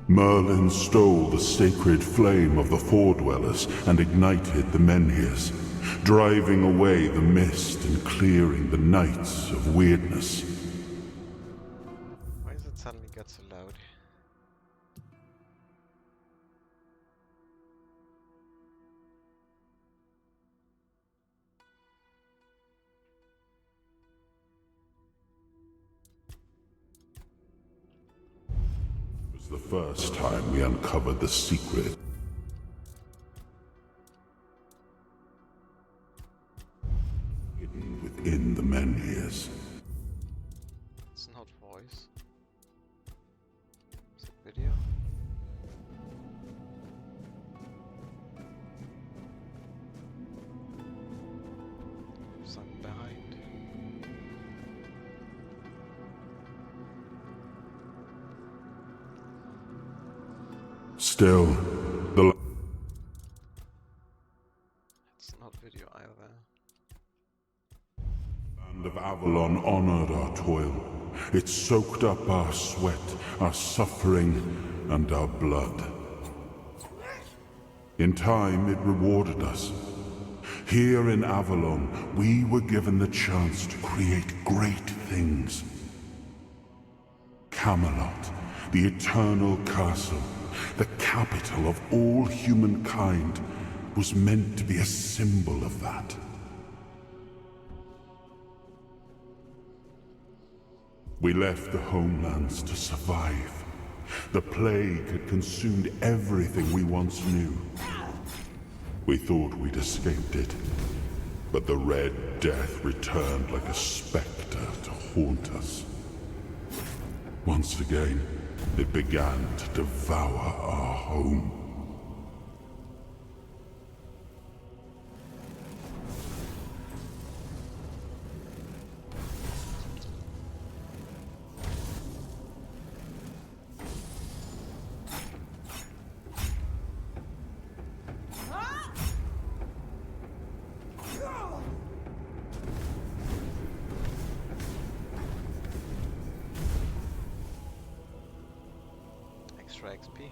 Merlin stole the sacred flame of the Four Dwellers and ignited the Menhirs, driving away the mist and clearing the nights of weirdness. Why does it suddenly get so loud? It was the first time we uncovered the secret. Hidden within the Menhirs. It's not voice. Is it video? Something behind. Still, the It's not video either. land of Avalon honored our toil. It soaked up our sweat, our suffering, and our blood. In time, it rewarded us. Here in Avalon, we were given the chance to create great things. Camelot, the eternal castle, the capital of all humankind, was meant to be a symbol of that. We left the homelands to survive. The plague had consumed everything we once knew. We thought we'd escaped it, but the Red Death returned like a specter to haunt us. Once again, it began to devour our home. Extra XP.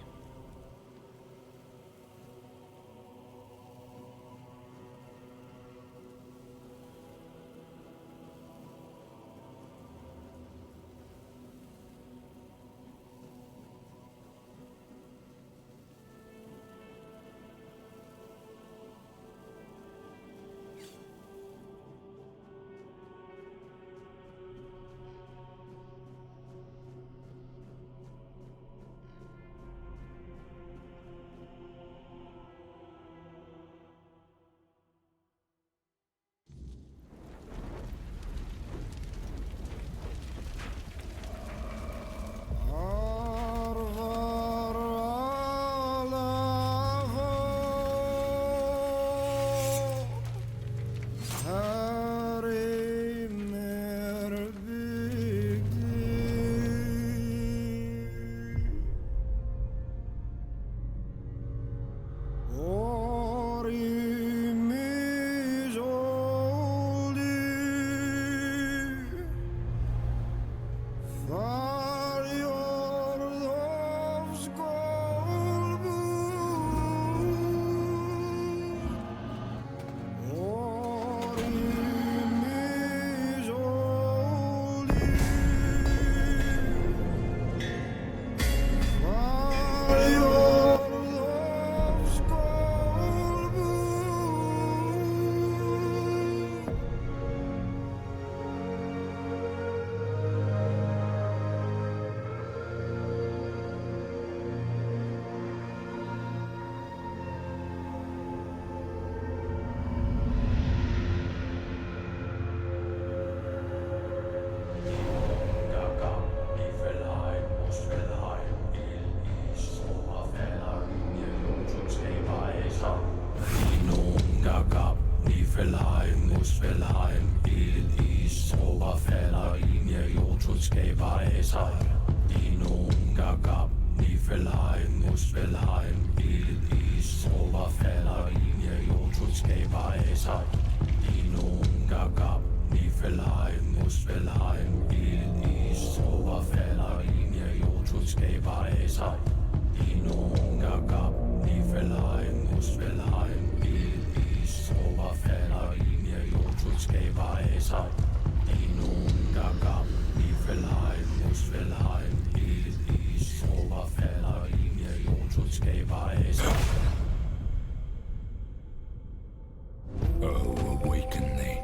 Oh, awaken thee,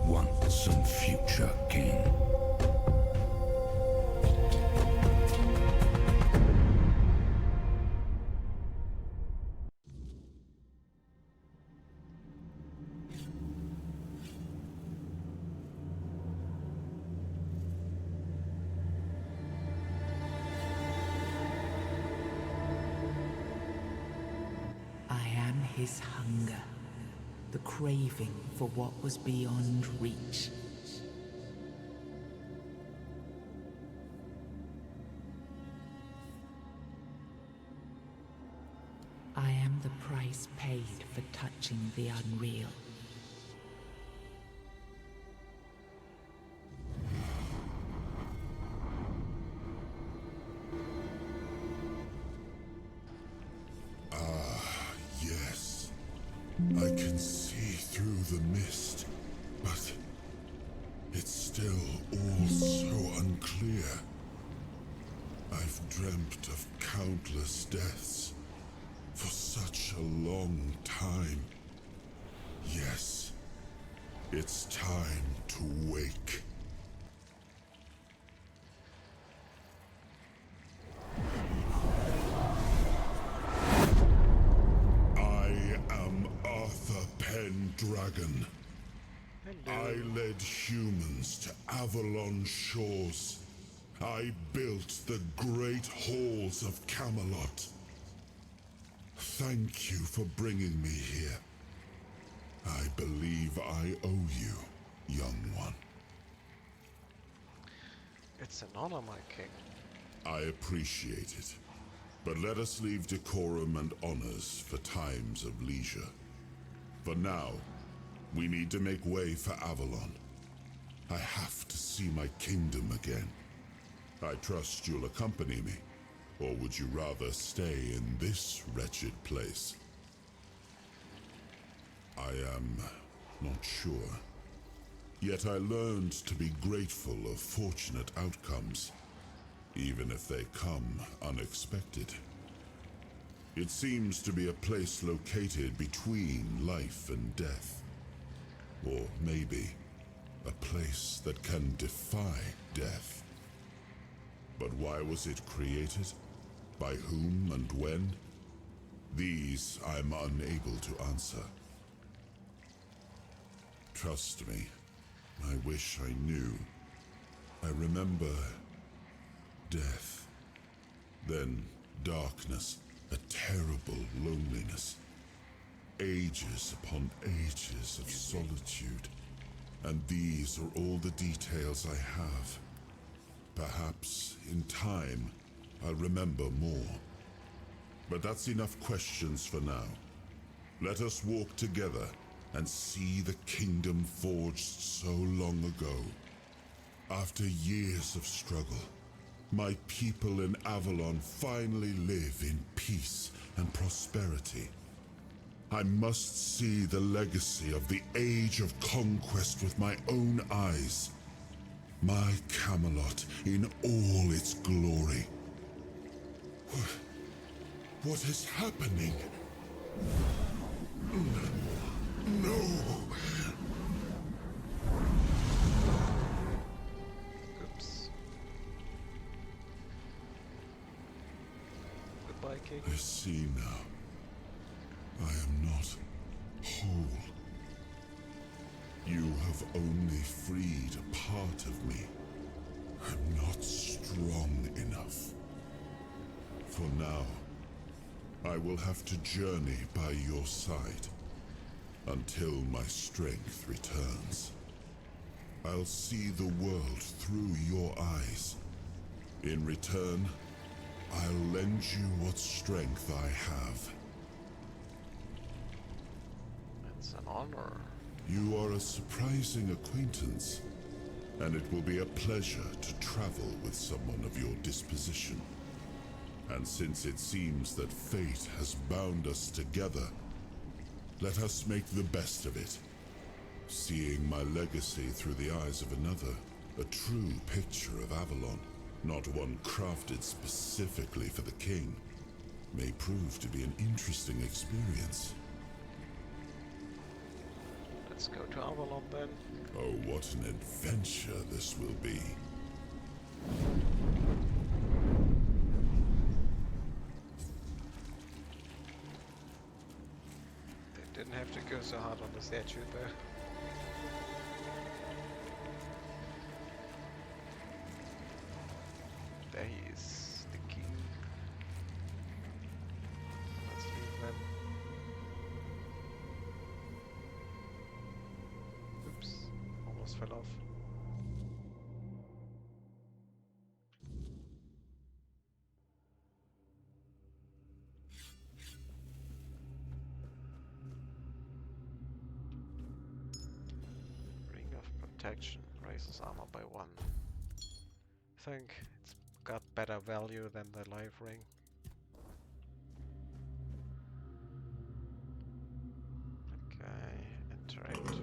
once and future king. I am his hunger, the craving for what was beyond reach. I am the price paid for touching the unreal. Yes. I can see through the mist, but it's still all so unclear. I've dreamt of countless deaths for such a long time. Yes, it's time to wake. Pendragon. I led humans to Avalon shores. I built the great halls of Camelot. Thank you for bringing me here. I believe I owe you, young one. It's an honor, my king. I appreciate it. But let us leave decorum and honors for times of leisure. For now, we need to make way for Avalon. I have to see my kingdom again. I trust you'll accompany me, or would you rather stay in this wretched place? I am not sure. Yet I learned to be grateful of fortunate outcomes, even if they come unexpected. It seems to be a place located between life and death. Or maybe a place that can defy death. But why was it created? By whom and when? These I'm unable to answer. Trust me, I wish I knew. I remember death, then darkness, a terrible loneliness, ages upon ages of solitude, and these are all the details I have. Perhaps, in time, I'll remember more. But that's enough questions for now. Let us walk together and see the kingdom forged so long ago. After years of struggle, my people in Avalon finally live in peace and prosperity. I must see the legacy of the Age of Conquest with my own eyes. My Camelot in all its glory. What is happening? No! Oops. Goodbye, King. I see now. I am not whole. You have only freed a part of me. I'm not strong enough. For now, I will have to journey by your side until my strength returns. I'll see the world through your eyes. In return, I'll lend you what strength I have. It's an honor. You are a surprising acquaintance, and it will be a pleasure to travel with someone of your disposition. And since it seems that fate has bound us together, let us make the best of it. Seeing my legacy through the eyes of another, a true picture of Avalon, not one crafted specifically for the king, may prove to be an interesting experience. Let's go to Avalon then. Oh, what an adventure this will be. They didn't have to go so hard on the statue there. There he is, the king. Let's leave them. Oops, almost fell off. Ring of Protection raises armor by 1. I think it's got better value than the life ring. Okay, interact.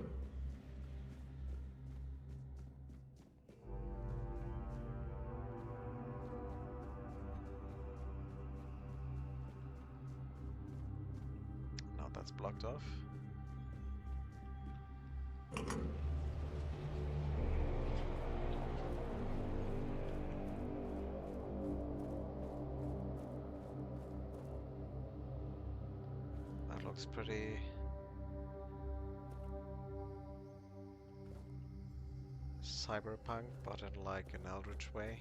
Now that's blocked off. That looks pretty cyberpunk, but in like an eldritch way.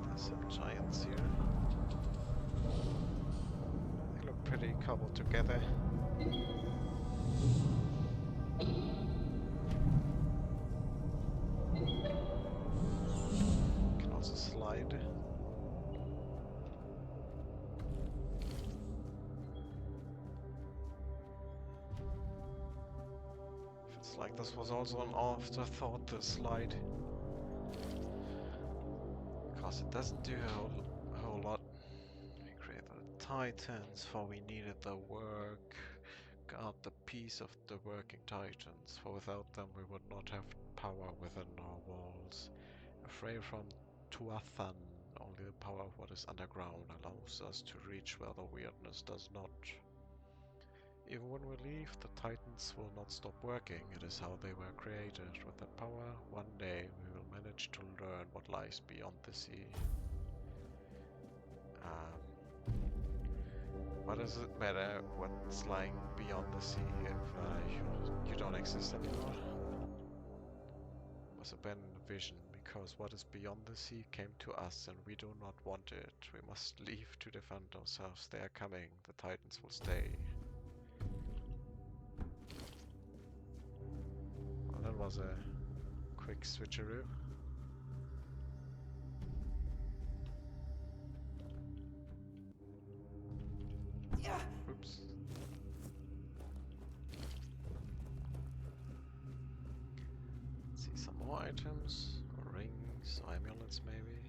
There's some giants here. They look pretty cobbled together. Can also slide. If it's like this was also an afterthought, the slide. Because it doesn't do a whole lot. We created the Titans, for we needed the work. Guard the peace of the working Titans, for without them we would not have power within our walls. Afraid from Tuathan, only the power of what is underground allows us to reach where the weirdness does not. Even when we leave, the Titans will not stop working. It is how they were created. With that power, one day we will manage to learn what lies beyond the sea. What does it matter what's lying beyond the sea if you don't exist anymore? It was abandoned vision, because what is beyond the sea came to us and we do not want it. We must leave to defend ourselves. They are coming. The Titans will stay. Well, that was a quick switcheroo. Oops. Let's see some more items, or rings, or amulets maybe.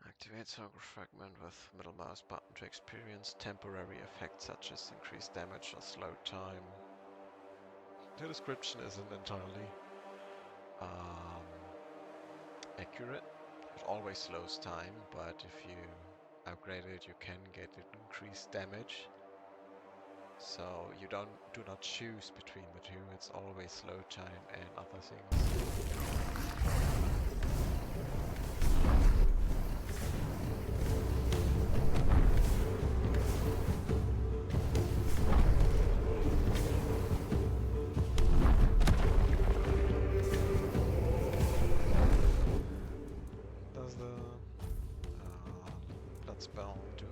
Activate Circle Fragment with middle mouse button to experience temporary effects such as increased damage or slow time. The description isn't entirely accurate. It always slows time, but if you upgrade it, you can get increased damage. So you do not choose between the two. It's always slow time and other things. Does the blood spell do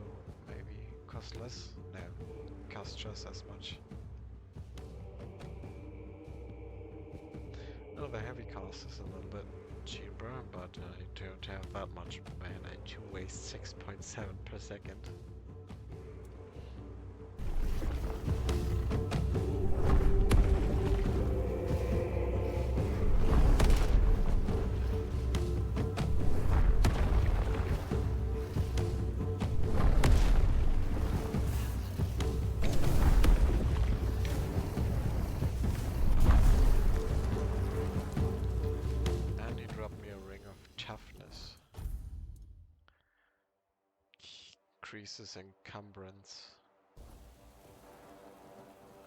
maybe cost less? No, costs just as much. No, the heavy cost is a little bit cheaper, but I don't have that much mana to waste 6.7 per second. Increases encumbrance.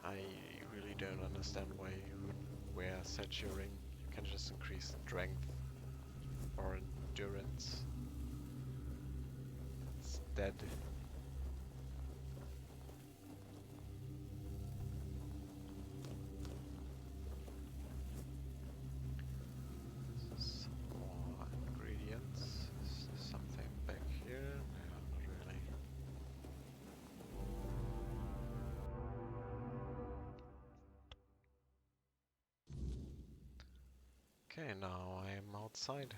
I really don't understand why you would wear such a ring. You can just increase strength or endurance instead. Some more ingredients. Is there something back here? No, not really. Okay, now I am outside.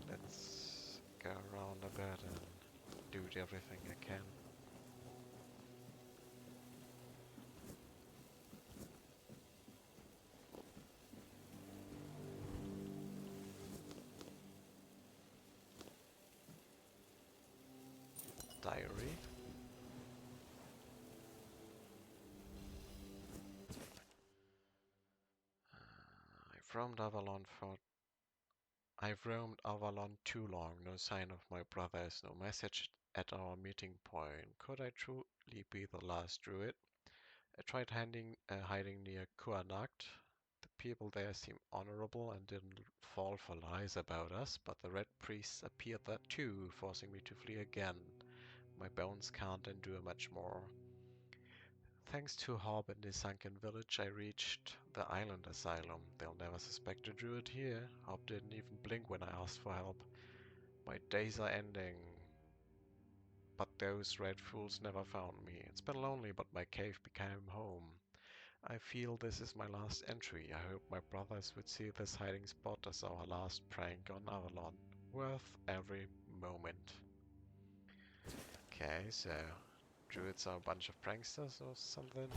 Let's go around a bit and do everything I can. Diary. I've roamed Avalon too long, no sign of my brothers, no message at our meeting point. Could I truly be the last druid? I tried hiding near Kuanakt. The people there seem honorable and didn't fall for lies about us, but the red priests appeared there too, forcing me to flee again. My bones can't endure much more. Thanks to Hob and his sunken village, I reached the island asylum. They'll never suspect a druid here. Hob didn't even blink when I asked for help. My days are ending. But those red fools never found me. It's been lonely, but my cave became home. I feel this is my last entry. I hope my brothers would see this hiding spot as our last prank on Avalon. Worth every moment. Okay, so druids are a bunch of pranksters or something?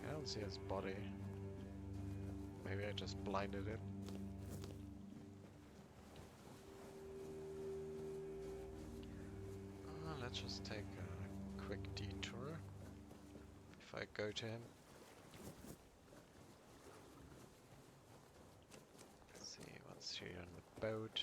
I don't see his body. Maybe I just blinded it. Let's just take a quick detour. If I go to him. Let's see what's here on the boat.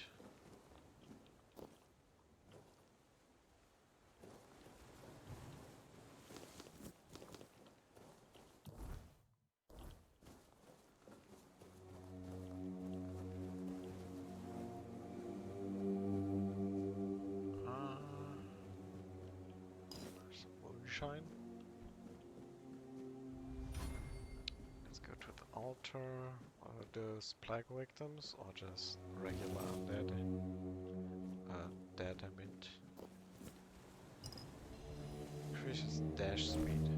moonshine. Let's go to the altar. Are those plague victims or just regular undead? Dead, I meant. Increases dash speed.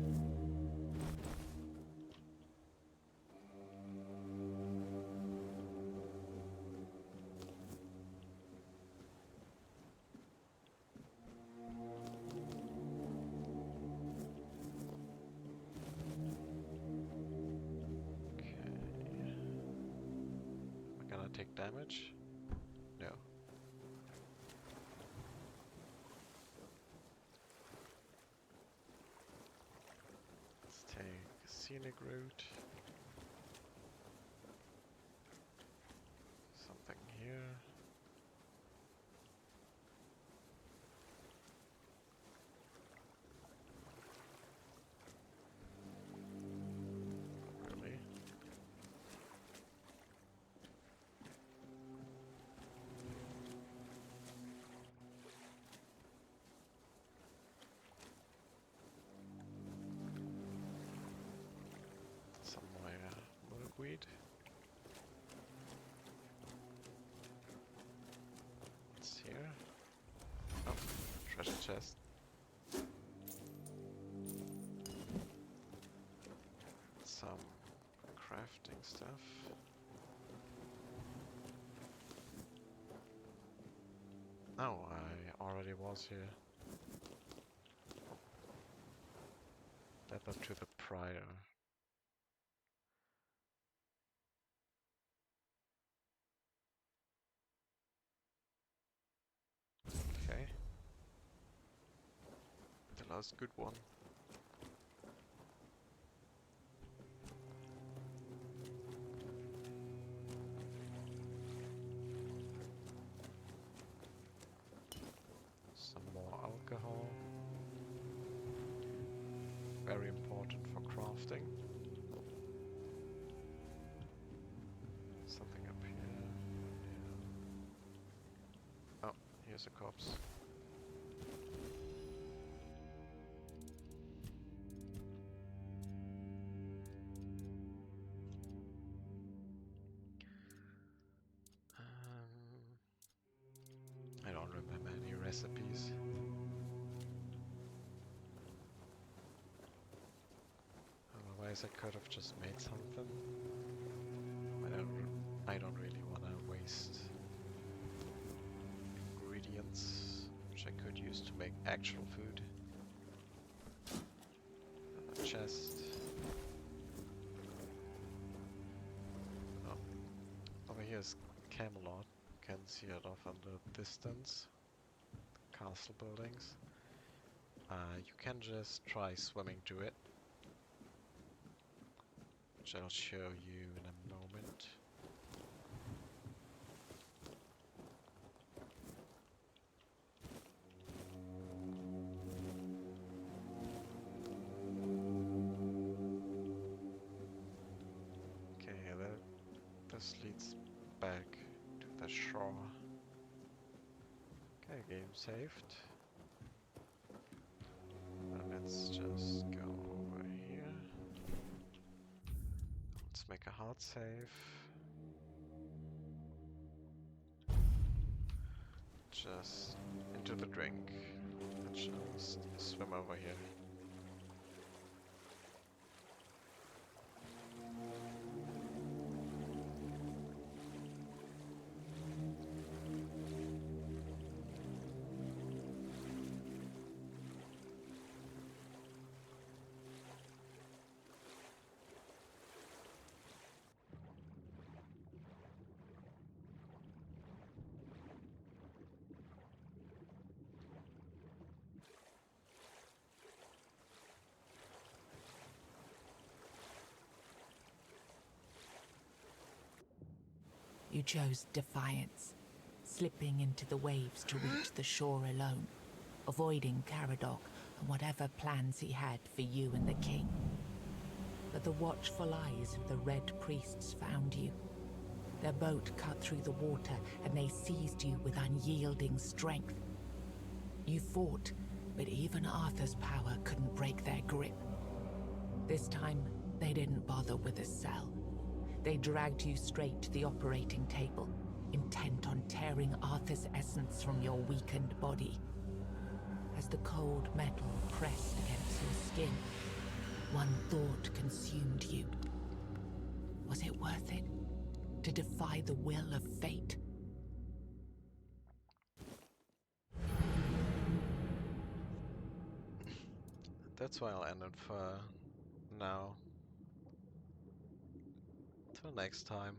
Take damage? No. Let's take a scenic route. Something here. Really? Somewhere milkweed. What's here? Oh, treasure chest. Some crafting stuff. Oh, I already was here. Letter to the prior. Okay. The last good one. Some more alcohol. Very important for crafting. Something up here. Yeah. Oh, here's a corpse. I don't remember any recipes. Otherwise, I could have just made something. I don't really want to waste ingredients, which I could use to make actual food. A chest. Oh, over here is Camelot. You can see it off in the distance. Castle buildings. You can just try swimming to it, which I'll show you in a moment. Okay, this leads back to the shore. Okay, game saved. And let's just go over here. Let's make a hard save. Just into the drink. And just swim over here. You chose defiance, slipping into the waves to reach the shore alone, avoiding Caradoc and whatever plans he had for you and the king. But the watchful eyes of the Red Priests found you. Their boat cut through the water and they seized you with unyielding strength. You fought, But even Arthur's power couldn't break their grip. This time, they didn't bother with a cell. They dragged you straight to the operating table, intent on tearing Arthur's essence from your weakened body. As the cold metal pressed against your skin, one thought consumed you. Was it worth it? To defy the will of fate? That's why I'll end it for now. Till next time.